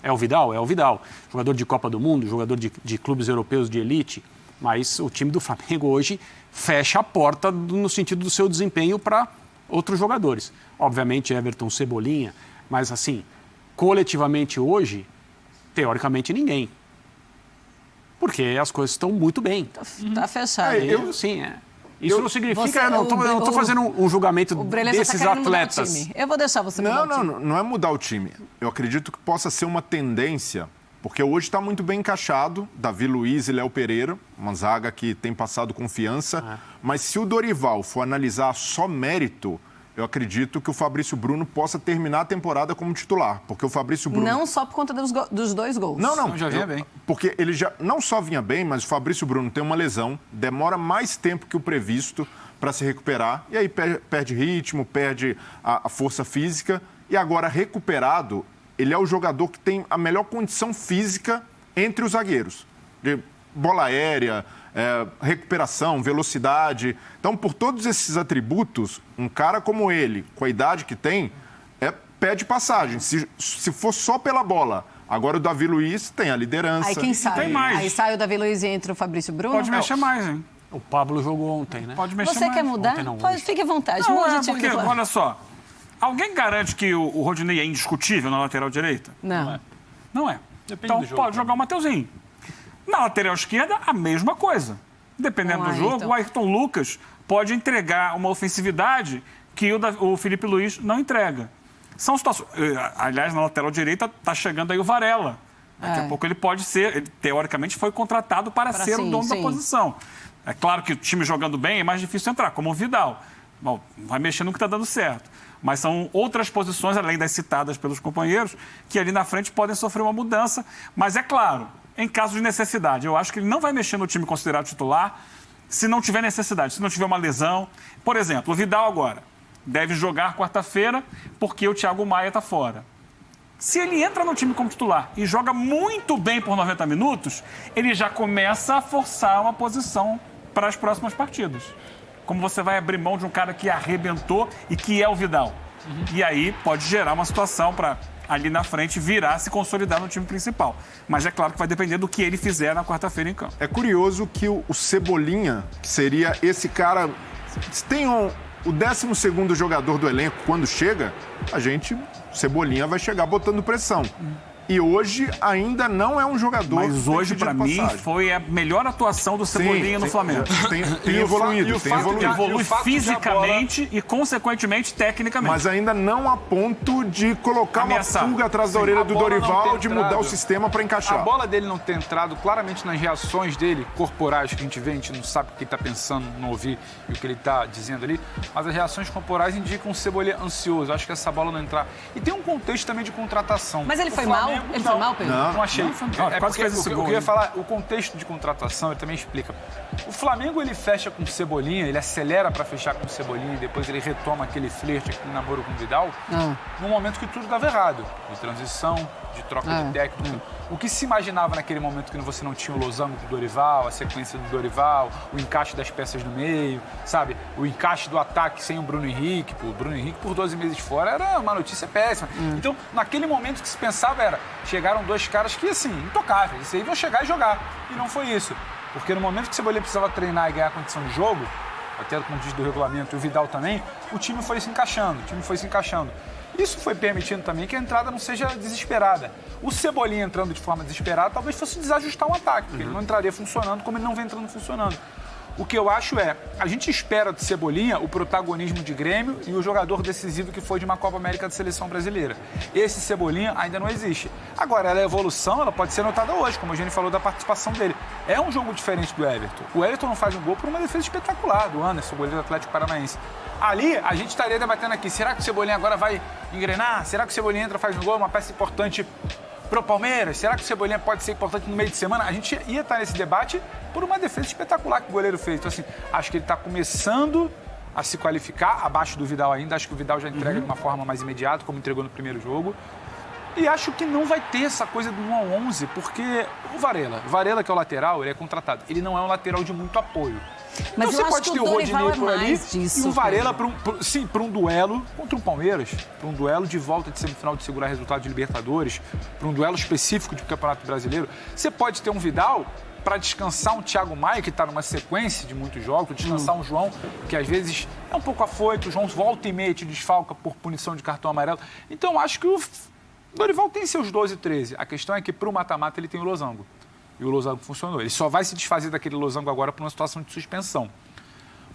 é o Vidal, é o Vidal. Jogador de Copa do Mundo, jogador de clubes europeus de elite, mas o time do Flamengo hoje fecha a porta no sentido do seu desempenho para outros jogadores. Obviamente, Everton, Cebolinha, mas assim, coletivamente hoje, teoricamente ninguém. Porque as coisas estão muito bem. Tá fechado. Isso não significa... Eu não estou fazendo um julgamento desses atletas. Eu vou deixar você mudar o time. Não é mudar o time. Eu acredito que possa ser uma tendência, porque hoje está muito bem encaixado, Davi Luiz e Léo Pereira, uma zaga que tem passado confiança. Mas se o Dorival for analisar só mérito, eu acredito que o Fabrício Bruno possa terminar a temporada como titular, porque o Fabrício Bruno... Não só por conta dos 2 gols. Não. Já vinha bem. Porque ele já não só vinha bem, mas o Fabrício Bruno tem uma lesão, demora mais tempo que o previsto para se recuperar, e aí perde ritmo, perde a força física, e agora recuperado, ele é o jogador que tem a melhor condição física entre os zagueiros. De bola aérea, recuperação, velocidade. Então, por todos esses atributos, um cara como ele, com a idade que tem, pede passagem. Se for só pela bola. Agora o Davi Luiz tem a liderança. Aí quem sai? Tem mais. Aí sai o Davi Luiz e entra o Fabrício Bruno? Pode mexer mais, hein? O Pablo jogou ontem, né? Pode mexer Você mais. quer mudar? Fique à vontade. Mude o time porque, do Flamengo. olha só, alguém garante que o Rodinei é indiscutível na lateral direita? Não. Não é. Depende Então do jogo, pode jogar o Mateuzinho. Na lateral esquerda, a mesma coisa. Dependendo do jogo, o Ayrton Lucas pode entregar uma ofensividade que o Felipe Luiz não entrega. São situações... Aliás, na lateral direita está chegando aí o Varela. Daqui a pouco ele pode ser... Ele, teoricamente, foi contratado para ser o dono da posição. É claro que o time jogando bem é mais difícil entrar, como o Vidal. Bom, vai mexer no que está dando certo. Mas são outras posições, além das citadas pelos companheiros, que ali na frente podem sofrer uma mudança. Mas é claro, em caso de necessidade, eu acho que ele não vai mexer no time considerado titular se não tiver necessidade, se não tiver uma lesão. Por exemplo, o Vidal agora deve jogar quarta-feira porque o Thiago Maia está fora. Se ele entra no time como titular e joga muito bem por 90 minutos, ele já começa a forçar uma posição para as próximas partidas. Como você vai abrir mão de um cara que arrebentou e que é o Vidal. E aí pode gerar uma situação para ali na frente virar, se consolidar no time principal. Mas é claro que vai depender do que ele fizer na quarta-feira em campo. É curioso que o Cebolinha, que seria esse cara... Se tem o 12º jogador do elenco, quando chega, Cebolinha vai chegar botando pressão. E hoje ainda não é um jogador... Mas hoje, para mim, foi a melhor atuação do Cebolinha no Flamengo. Tem evoluído. Evolui fisicamente e, consequentemente, tecnicamente. Mas ainda não a ponto de colocar uma pulga atrás da orelha do Dorival, de mudar o sistema para encaixar. A bola dele não ter entrado claramente nas reações dele, corporais, que a gente não sabe o que ele está pensando, não ouvir e o que ele está dizendo ali, mas as reações corporais indicam um Cebolinha ansioso. Acho que essa bola não entrar. E tem um contexto também de contratação. Mas ele foi mal? Ele foi mal, Pedro? Não achei. Quase fez esse eu gol. queria falar, o contexto de contratação, ele também explica. O Flamengo, ele fecha com o Cebolinha, ele acelera para fechar com o Cebolinha e depois ele retoma aquele flerte, aquele namoro com o Vidal, num momento que tudo estava errado. De transição, de troca de técnico. O que se imaginava naquele momento que você não tinha o losango do Dorival, a sequência do Dorival, o encaixe das peças no meio, sabe? O encaixe do ataque sem o Bruno Henrique. O Bruno Henrique, por 12 meses fora, era uma notícia péssima. Então, naquele momento que se pensava era, chegaram 2 caras que, assim, intocáveis. Isso aí vão chegar e jogar. E não foi isso. Porque no momento que o Cebolinha precisava treinar e ganhar a condição de jogo, até como diz do regulamento, e o Vidal também, o time foi se encaixando. Isso foi permitindo também que a entrada não seja desesperada. O Cebolinha entrando de forma desesperada talvez fosse desajustar um ataque, porque ele não entraria funcionando como ele não vem entrando funcionando. O que eu acho a gente espera do Cebolinha o protagonismo de Grêmio e o jogador decisivo que foi de uma Copa América da Seleção Brasileira. Esse Cebolinha ainda não existe. Agora, a evolução, ela pode ser notada hoje, como a gente falou da participação dele. É um jogo diferente do Everton. O Everton não faz um gol por uma defesa espetacular do Anderson, o goleiro do Atlético Paranaense. Ali, a gente estaria debatendo aqui, será que o Cebolinha agora vai engrenar? Será que o Cebolinha entra, faz um gol, uma peça importante pro Palmeiras? Será que o Cebolinha pode ser importante no meio de semana? A gente ia estar nesse debate por uma defesa espetacular que o goleiro fez. Então, assim, acho que ele está começando a se qualificar, abaixo do Vidal ainda. Acho que o Vidal já entrega de uma forma mais imediata, como entregou no primeiro jogo. E acho que não vai ter essa coisa do 1 a 11, porque o Varela, que é o lateral, ele é contratado. Ele não é um lateral de muito apoio. Mas então, eu você acho pode que ter o Rodinei por ali disso, e o Varela para um duelo contra o Palmeiras, para um duelo de volta de semifinal de segurar resultado de Libertadores, para um duelo específico de Campeonato Brasileiro. Você pode ter um Vidal para descansar um Thiago Maia, que está numa sequência de muitos jogos, descansar um João, que às vezes é um pouco afoito, o João volta e meia te desfalca por punição de cartão amarelo. Então, acho que o Dorival tem seus 12, 13. A questão é que para o mata-mata ele tem o losango. E o losango funcionou. Ele só vai se desfazer daquele losango agora por uma situação de suspensão.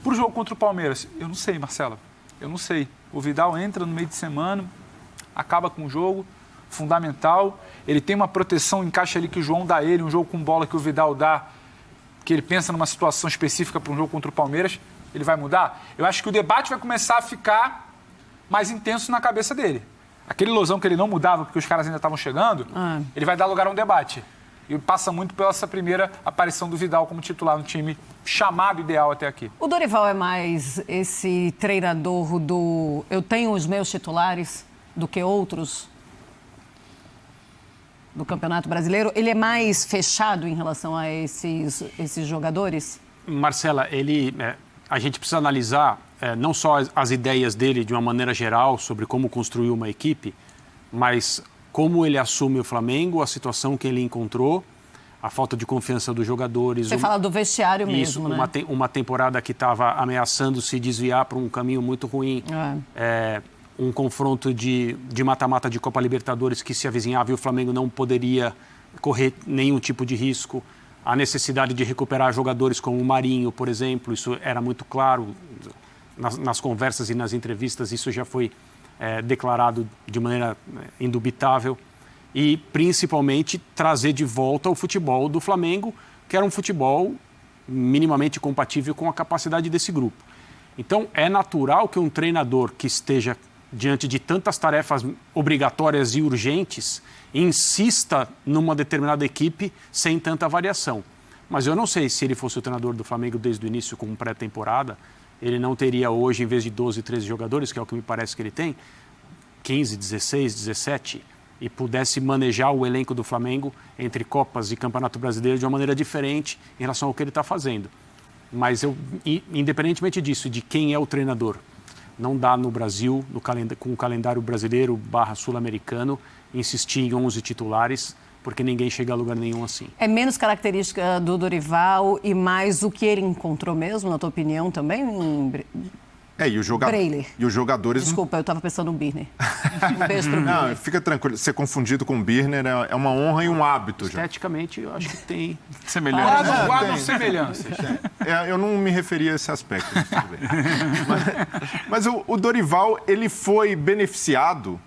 Para o jogo contra o Palmeiras, eu não sei, Marcelo. Eu não sei. O Vidal entra no meio de semana, acaba com o jogo, fundamental. Ele tem uma proteção, encaixa ali que o João dá a ele, um jogo com bola que o Vidal dá, que ele pensa numa situação específica para um jogo contra o Palmeiras, ele vai mudar? Eu acho que o debate vai começar a ficar mais intenso na cabeça dele. Aquele losango que ele não mudava porque os caras ainda estavam chegando, ele vai dar lugar a um debate. E passa muito pela essa primeira aparição do Vidal como titular no time chamado ideal até aqui. O Dorival é mais esse treinador do eu tenho os meus titulares do que outros do Campeonato Brasileiro? Ele é mais fechado em relação a esses jogadores? Marcela, a gente precisa analisar não só as ideias dele de uma maneira geral sobre como construir uma equipe, mas como ele assume o Flamengo, a situação que ele encontrou, a falta de confiança dos jogadores. Você fala do vestiário mesmo, né? Uma temporada que estava ameaçando se desviar para um caminho muito ruim. Um confronto de mata-mata de Copa Libertadores que se avizinhava e o Flamengo não poderia correr nenhum tipo de risco. A necessidade de recuperar jogadores como o Marinho, por exemplo, isso era muito claro nas conversas e nas entrevistas, isso já foi declarado de maneira indubitável. E, principalmente, trazer de volta o futebol do Flamengo, que era um futebol minimamente compatível com a capacidade desse grupo. Então, é natural que um treinador que esteja diante de tantas tarefas obrigatórias e urgentes insista numa determinada equipe sem tanta variação. Mas eu não sei se ele fosse o treinador do Flamengo desde o início com pré-temporada, ele não teria hoje, em vez de 12, 13 jogadores, que é o que me parece que ele tem, 15, 16, 17, e pudesse manejar o elenco do Flamengo entre Copas e Campeonato Brasileiro de uma maneira diferente em relação ao que ele está fazendo. Mas independentemente disso, de quem é o treinador, não dá no Brasil, com o calendário brasileiro / sul-americano, insistir em 11 titulares, porque ninguém chega a lugar nenhum assim. É menos característica do Dorival e mais o que ele encontrou mesmo, na tua opinião, também? E os jogadores... Desculpa, eu estava pensando no Birner. Um beijo pro Birner. Não, fica tranquilo. Ser confundido com o Birner é uma honra e um hábito. Esteticamente, eu acho que tem semelhanças. Guardam semelhanças. Eu não me referi a esse aspecto. Mas o Dorival, ele foi beneficiado,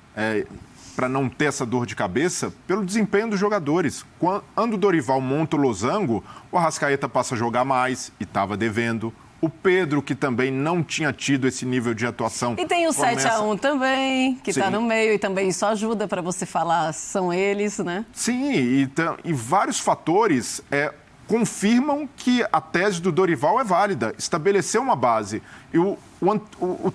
para não ter essa dor de cabeça, pelo desempenho dos jogadores. Quando o Dorival monta o losango, o Arrascaeta passa a jogar mais e estava devendo. O Pedro, que também não tinha tido esse nível de atuação... E tem o 7-1 também, que está no meio, e também isso ajuda para você falar, são eles, né? Sim, e vários fatores confirmam que a tese do Dorival é válida, estabeleceu uma base. E o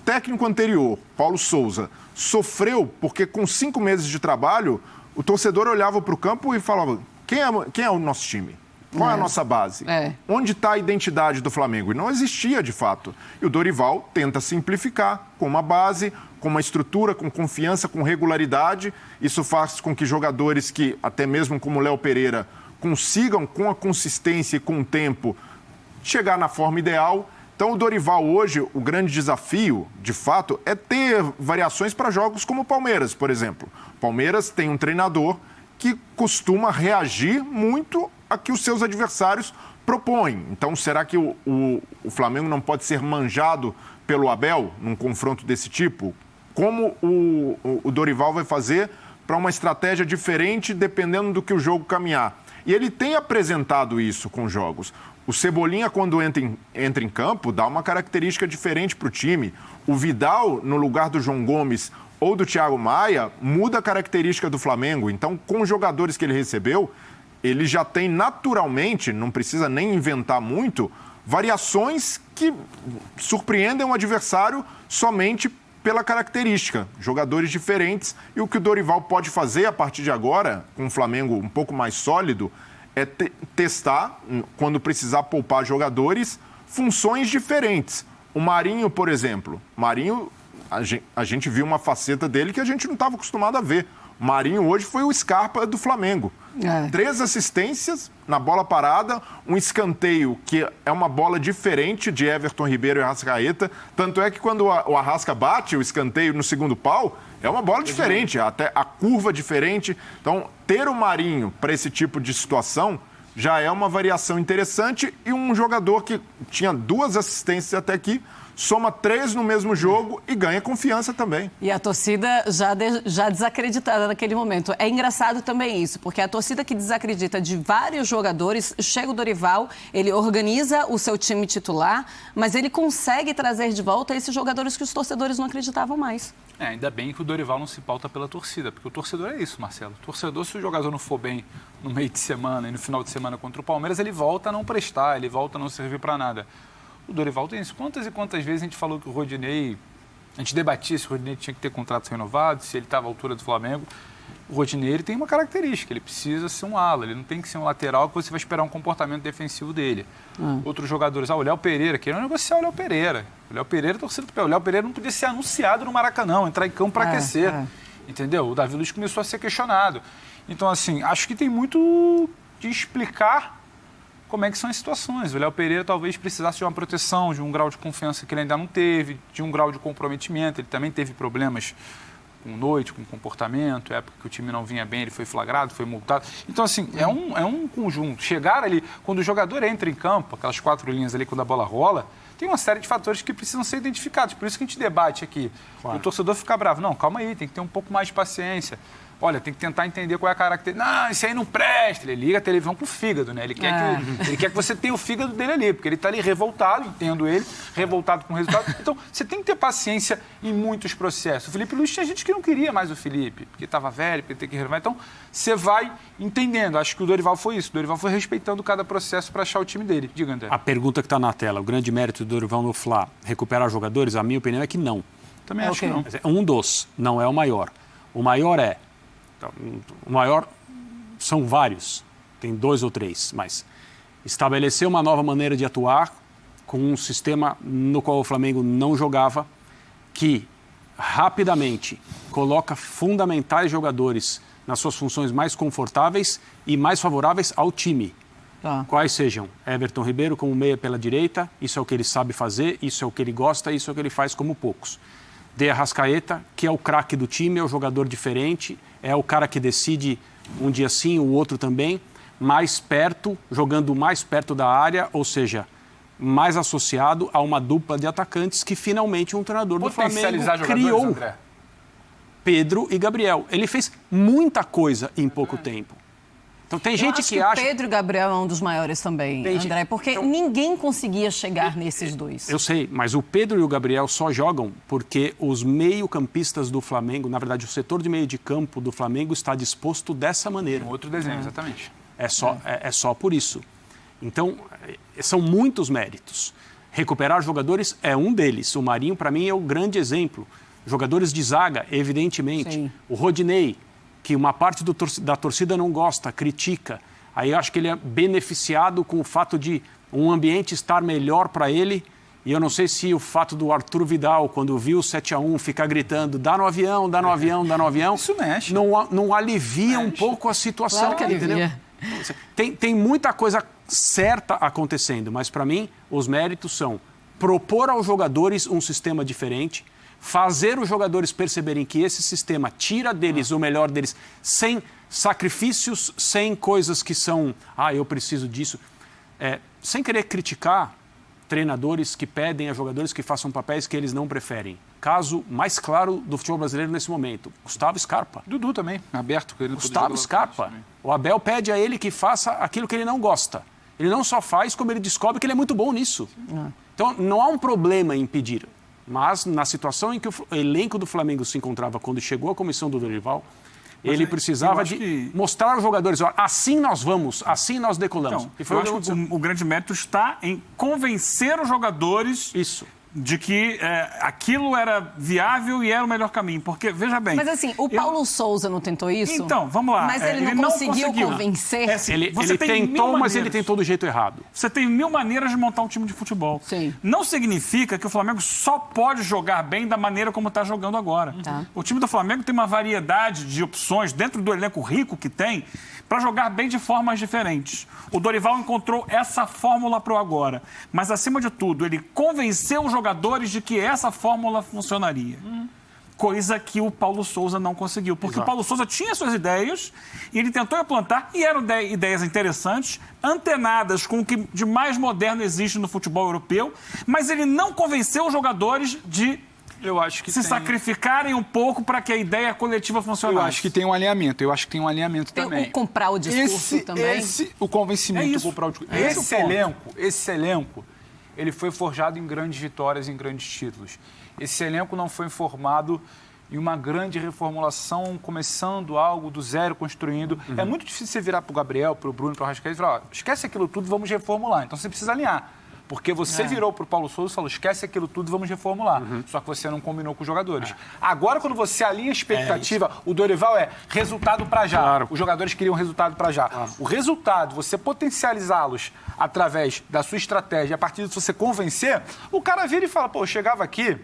técnico anterior, Paulo Souza, sofreu porque com 5 meses de trabalho, o torcedor olhava para o campo e falava, quem é o nosso time? Qual é a nossa base? Onde está a identidade do Flamengo? E não existia, de fato. E o Dorival tenta simplificar com uma base, com uma estrutura, com confiança, com regularidade. Isso faz com que jogadores que, até mesmo como o Léo Pereira, consigam, com a consistência e com o tempo, chegar na forma ideal. Então, o Dorival hoje, o grande desafio, de fato, é ter variações para jogos como o Palmeiras, por exemplo. O Palmeiras tem um treinador que costuma reagir muito a que os seus adversários propõem. Então, será que o Flamengo não pode ser manjado pelo Abel num confronto desse tipo? Como o Dorival vai fazer para uma estratégia diferente dependendo do que o jogo caminhar? E ele tem apresentado isso com jogos. O Cebolinha, quando entra em campo, dá uma característica diferente para o time. O Vidal, no lugar do João Gomes ou do Thiago Maia, muda a característica do Flamengo. Então, com os jogadores que ele recebeu, ele já tem naturalmente, não precisa nem inventar muito, variações que surpreendem o adversário somente pela característica. Jogadores diferentes. E o que o Dorival pode fazer a partir de agora, com o Flamengo um pouco mais sólido, é testar, quando precisar poupar jogadores, funções diferentes. O Marinho, por exemplo. Marinho, a gente viu uma faceta dele que a gente não estava acostumado a ver. O Marinho hoje foi o Scarpa do Flamengo. 3 assistências na bola parada, um escanteio que é uma bola diferente de Everton Ribeiro e Arrascaeta. Tanto é que quando o Arrasca bate o escanteio no segundo pau, é uma bola diferente, até a curva diferente. Então, ter o Marinho para esse tipo de situação já é uma variação interessante e um jogador que tinha 2 assistências até aqui, soma 3 no mesmo jogo e ganha confiança também. E a torcida já desacreditada naquele momento. É engraçado também isso, porque a torcida que desacredita de vários jogadores, chega o Dorival, ele organiza o seu time titular, mas ele consegue trazer de volta esses jogadores que os torcedores não acreditavam mais. Ainda bem que o Dorival não se pauta pela torcida, porque o torcedor é isso, Marcelo. O torcedor, se o jogador não for bem no meio de semana e no final de semana contra o Palmeiras, ele volta a não prestar, ele volta a não servir para nada. O Dorival tem isso. Quantas e quantas vezes a gente falou que o Rodinei... A gente debatia se o Rodinei tinha que ter contratos renovados, se ele estava à altura do Flamengo. O Rodinei, ele tem uma característica, ele precisa ser um ala, ele não tem que ser um lateral que você vai esperar um comportamento defensivo dele. Outros jogadores, o Léo Pereira, queriam negociar o Léo Pereira. O Léo Pereira, torcida do pé. O Léo Pereira não podia ser anunciado no Maracanã, entrar em campo para aquecer. Entendeu? O Davi Luiz começou a ser questionado. Então, assim, acho que tem muito de explicar como é que são as situações. O Léo Pereira talvez precisasse de uma proteção, de um grau de confiança que ele ainda não teve, de um grau de comprometimento. Ele também teve problemas com noite, com comportamento, época que o time não vinha bem, ele foi flagrado, foi multado. Então, assim, é um conjunto. Chegar ali, quando o jogador entra em campo, aquelas 4 linhas ali, quando a bola rola, tem uma série de fatores que precisam ser identificados. Por isso que a gente debate aqui. Claro. O torcedor fica bravo. Não, calma aí, tem que ter um pouco mais de paciência. Olha, tem que tentar entender qual é a característica. Não, isso aí não presta. Ele liga a televisão pro fígado, né? Ele quer que você tenha o fígado dele ali, porque ele está ali revoltado, entendo ele, revoltado com o resultado. Então, você tem que ter paciência em muitos processos. O Felipe Luiz tinha gente que não queria mais o Felipe, porque estava velho, porque tem que renovar. Então, você vai entendendo. Acho que o Dorival foi isso. O Dorival foi respeitando cada processo para achar o time dele. Diga, André. A pergunta que está na tela, o grande mérito do Dorival no Fla, recuperar jogadores, a minha opinião é que não. Também acho que não. Um dos, não é o maior. O maior são vários, tem 2 ou 3, mas estabelecer uma nova maneira de atuar com um sistema no qual o Flamengo não jogava, que rapidamente coloca fundamentais jogadores nas suas funções mais confortáveis e mais favoráveis ao time. Quais sejam? Everton Ribeiro como meia pela direita, isso é o que ele sabe fazer, isso é o que ele gosta, isso é o que ele faz como poucos. De Arrascaeta, que é o craque do time, é o jogador diferente, é o cara que decide um dia sim, o outro também, mais perto, jogando mais perto da área, ou seja, mais associado a uma dupla de atacantes que finalmente um treinador do Flamengo criou. André. Pedro e Gabriel. Ele fez muita coisa em pouco tempo. Então tem gente que acha... o Pedro e o Gabriel é um dos maiores também, André, porque ninguém conseguia chegar nesses dois. Eu sei, mas o Pedro e o Gabriel só jogam porque os meio-campistas do Flamengo, na verdade, o setor de meio de campo do Flamengo está disposto dessa maneira. Outro desenho, exatamente. É só por isso. Então, são muitos méritos. Recuperar jogadores é um deles. O Marinho, para mim, é o grande exemplo. Jogadores de zaga, evidentemente. Sim. O Rodinei, que uma parte da torcida não gosta, critica. Aí eu acho que ele é beneficiado com o fato de um ambiente estar melhor para ele. E eu não sei se o fato do Arthur Vidal, quando viu o 7-1, ficar gritando, dá no avião, dá no avião, dá no avião. Isso mexe. Não alivia um pouco a situação. Claro que alivia. Tem muita coisa certa acontecendo, mas para mim os méritos são propor aos jogadores um sistema diferente, fazer os jogadores perceberem que esse sistema tira deles o melhor deles sem sacrifícios sem coisas que são, eu preciso disso. Sem querer criticar treinadores que pedem a jogadores que façam papéis que eles não preferem. Caso mais claro do futebol brasileiro nesse momento, Gustavo Scarpa. Dudu também, aberto. Gustavo Scarpa. O Abel pede a ele que faça aquilo que ele não gosta. Ele não só faz, como ele descobre que ele é muito bom nisso. Então, não há um problema em pedir. Mas, na situação em que o elenco do Flamengo se encontrava quando chegou a comissão do Dorival, ele precisava de mostrar aos jogadores, assim nós vamos, assim nós decolamos. Então, e foi eu acho que o grande mérito está em convencer os jogadores de que aquilo era viável e era o melhor caminho. Porque, veja bem... Mas assim, o Paulo Souza não tentou isso? Então, vamos lá. Mas ele não conseguiu convencer? Assim, ele tentou, mas ele tentou do jeito errado. Você tem 1000 maneiras de montar um time de futebol. Sim. Não significa que o Flamengo só pode jogar bem da maneira como está jogando agora. Tá. O time do Flamengo tem uma variedade de opções dentro do elenco rico que tem para jogar bem de formas diferentes. O Dorival encontrou essa fórmula para o agora. Mas, acima de tudo, ele convenceu os jogadores de que essa fórmula funcionaria. Coisa que o Paulo Souza não conseguiu. Porque o Paulo Souza tinha suas ideias e ele tentou implantar, e eram ideias interessantes, antenadas com o que de mais moderno existe no futebol europeu, mas ele não convenceu os jogadores de sacrificarem um pouco para que a ideia coletiva funcionasse. Eu acho que tem um alinhamento. Também. O comprar o discurso também. O convencimento. Comprar o discurso. Esse elenco, ele foi forjado em grandes vitórias, em grandes títulos. Esse elenco não foi formado em uma grande reformulação, começando algo do zero, construindo. É muito difícil você virar para o Gabriel, para o Bruno, para o Arrascaeta e falar, esquece aquilo tudo, vamos reformular. Então você precisa alinhar. Porque você virou para o Paulo Souza e falou, esquece aquilo tudo, vamos reformular. Só que você não combinou com os jogadores. Agora, quando você alinha a expectativa, o Dorival resultado para já. Claro. Os jogadores queriam resultado para já. O resultado, você potencializá-los através da sua estratégia, a partir disso você convencer, o cara vira e fala, pô, eu chegava aqui,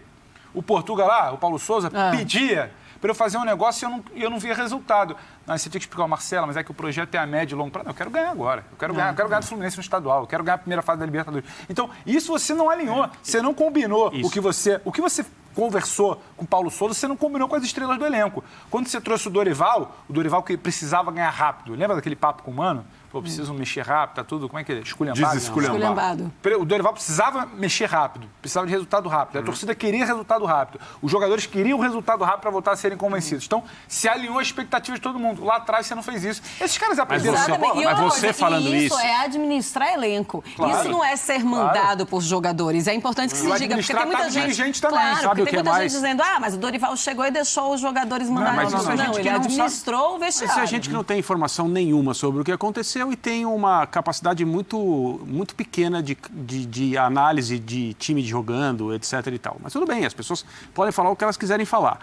o Portugal lá, o Paulo Souza, pedia para eu fazer um negócio e eu não via resultado. Não, você tinha que explicar, Marcela, mas é que o projeto é a médio e longo prazo. Não, eu quero ganhar agora. Eu quero ganhar do Fluminense no estadual. Eu quero ganhar a primeira fase da Libertadores. Então, isso você não alinhou. Você não combinou o que você conversou com o Paulo Souza, você não combinou com as estrelas do elenco. Quando você trouxe o Dorival que precisava ganhar rápido. Lembra daquele papo com o Mano? Pô, preciso mexer rápido, tá tudo, como é que é? Esculhambado. O Dorival precisava mexer rápido, precisava de resultado rápido. A torcida queria resultado rápido. Os jogadores queriam resultado rápido para voltar a serem convencidos. Então, se alinhou a expectativa de todo mundo. Lá atrás você não fez isso. Esses caras aprenderam a bola. Mas você falando isso é administrar elenco. Claro. Isso não é ser mandado por jogadores. É importante que se diga, porque tem muita gente também. Claro, sabe porque tem muita gente dizendo, mas o Dorival chegou e deixou os jogadores mandarem. Não, ele administrou o vestiário. Isso é gente que não tem informação nenhuma sobre o que aconteceu e tem uma capacidade muito, muito pequena de análise de time jogando, etc. e tal. Mas tudo bem, as pessoas podem falar o que elas quiserem falar.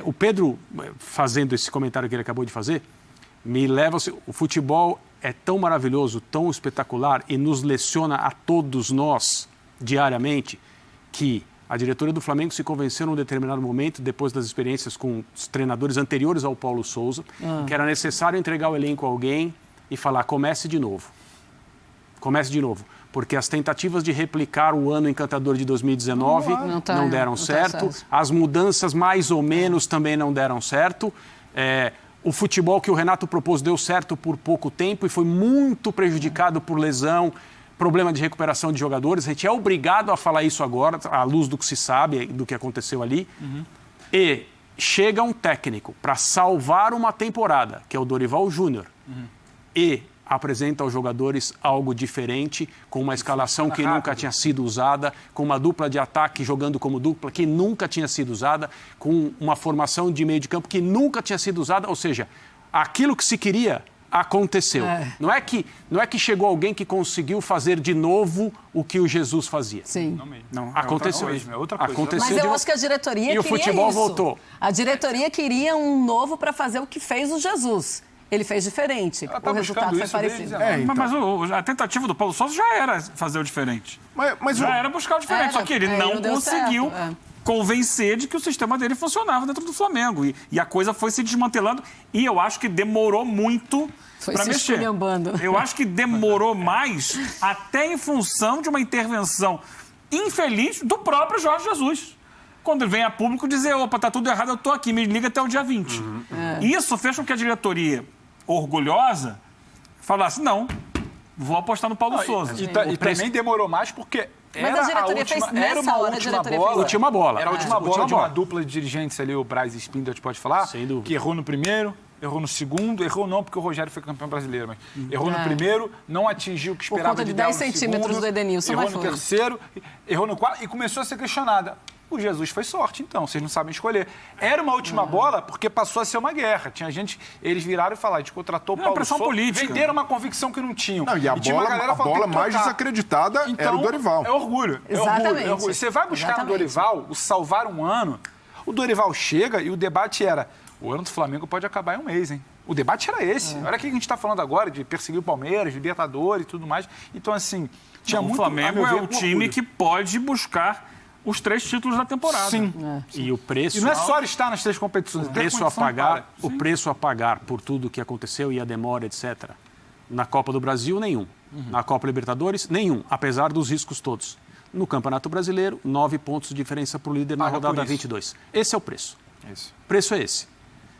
O Pedro, fazendo esse comentário que ele acabou de fazer, me leva... O futebol é tão maravilhoso, tão espetacular e nos leciona a todos nós diariamente que a diretoria do Flamengo se convenceu num determinado momento, depois das experiências com os treinadores anteriores ao Paulo Souza, que era necessário entregar o elenco a alguém e falar, comece de novo. Comece de novo. Porque as tentativas de replicar o ano encantador de 2019 não deram certo. As mudanças, mais ou menos, também não deram certo. O futebol que o Renato propôs deu certo por pouco tempo e foi muito prejudicado por lesão, problema de recuperação de jogadores. A gente é obrigado a falar isso agora, à luz do que se sabe, do que aconteceu ali. E chega um técnico para salvar uma temporada, que é o Dorival Júnior, e apresenta aos jogadores algo diferente, com uma escalação que nunca tinha sido usada, com uma dupla de ataque jogando como dupla que nunca tinha sido usada, com uma formação de meio de campo que nunca tinha sido usada, ou seja, aquilo que se queria aconteceu. Não é que chegou alguém que conseguiu fazer de novo o que o Jesus fazia. Sim. Não, aconteceu. É outra coisa. Mas eu acho que a diretoria queria o futebol isso. voltou. A diretoria queria um novo para fazer o que fez o Jesus. Ele fez diferente. O resultado foi parecido. Mas a tentativa do Paulo Souza já era fazer o diferente. Já era buscar o diferente. Só que ele não conseguiu convencer de que o sistema dele funcionava dentro do Flamengo. E a coisa foi se desmantelando. E eu acho que demorou muito para mexer. Eu acho que demorou mais até em função de uma intervenção infeliz do próprio Jorge Jesus. quando ele vem a público, dizer, opa, tá tudo errado, eu tô aqui, me liga até o dia 20. Isso fez com que a diretoria, orgulhosa, falasse, não, vou apostar no Paulo Souza. E também demorou mais porque Mas a diretoria fez nessa hora, a diretoria fez. Última bola. Era a última bola de uma dupla de dirigentes ali, o Braz e Spindler, pode falar, Sem dúvida. que errou no primeiro, errou no segundo, errou não porque o Rogério foi campeão brasileiro, mas errou no primeiro, não atingiu o que esperava conta de ideal 10 no centímetros segundo, do Edenilson, errou mas no foi. terceiro, errou no quarto e começou a ser questionada. O Jesus foi sorte, então, vocês não sabem escolher. Era uma última bola porque passou a ser uma guerra. Tinha gente, eles viraram e falaram, a gente contratou o Paulo pressão Souza, política. venderam uma convicção que não tinham. Não, e a tinha uma bola, galera a falando, bola tem que mais trocar. desacreditada era o Dorival. É orgulho. Exatamente. É orgulho. Você vai buscar Exatamente. no Dorival o salvar um ano. O Dorival chega e o debate era: o ano do Flamengo pode acabar em um mês, hein? O debate era esse. Olha o que a gente está falando agora, de perseguir o Palmeiras, Libertadores e tudo mais. Então, assim, tinha O muito... Flamengo a meu ver, é o time orgulho. que pode buscar os 3 títulos da temporada. Sim. E o preço... E não é só estar nas 3 competições. O preço a pagar por tudo que aconteceu e a demora, etc. Na Copa do Brasil, nenhum. Na Copa Libertadores, nenhum, apesar dos riscos todos. No Campeonato Brasileiro, 9 pontos de diferença para o líder na Paga por rodada isso. 22. Esse é o preço. Isso. O preço é esse.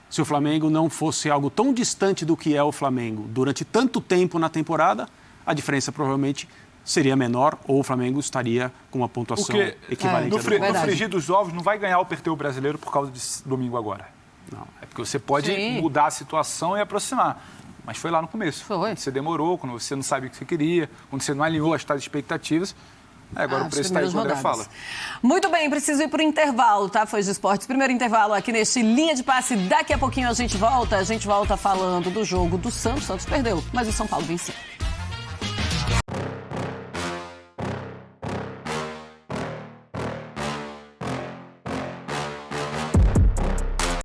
Se o Flamengo não fosse algo tão distante do que é o Flamengo durante tanto tempo na temporada, a diferença provavelmente seria menor ou o Flamengo estaria com uma pontuação Porque equivalente no à do no frigir dos ovos não vai ganhar ou perder o brasileiro por causa de domingo agora. Não. É porque você pode Sim. mudar a situação e aproximar. Mas foi lá no começo. Foi. Você demorou, quando você não sabia o que você queria, quando você não alinhou as tais expectativas. Agora o As preço está aí, primeiras o André rodadas. fala. Muito bem, preciso ir para o intervalo, tá? Foi de esportes. Primeiro intervalo aqui neste Linha de Passe. Daqui a pouquinho a gente volta. A gente volta falando do jogo do Santos. O Santos perdeu, mas o São Paulo venceu.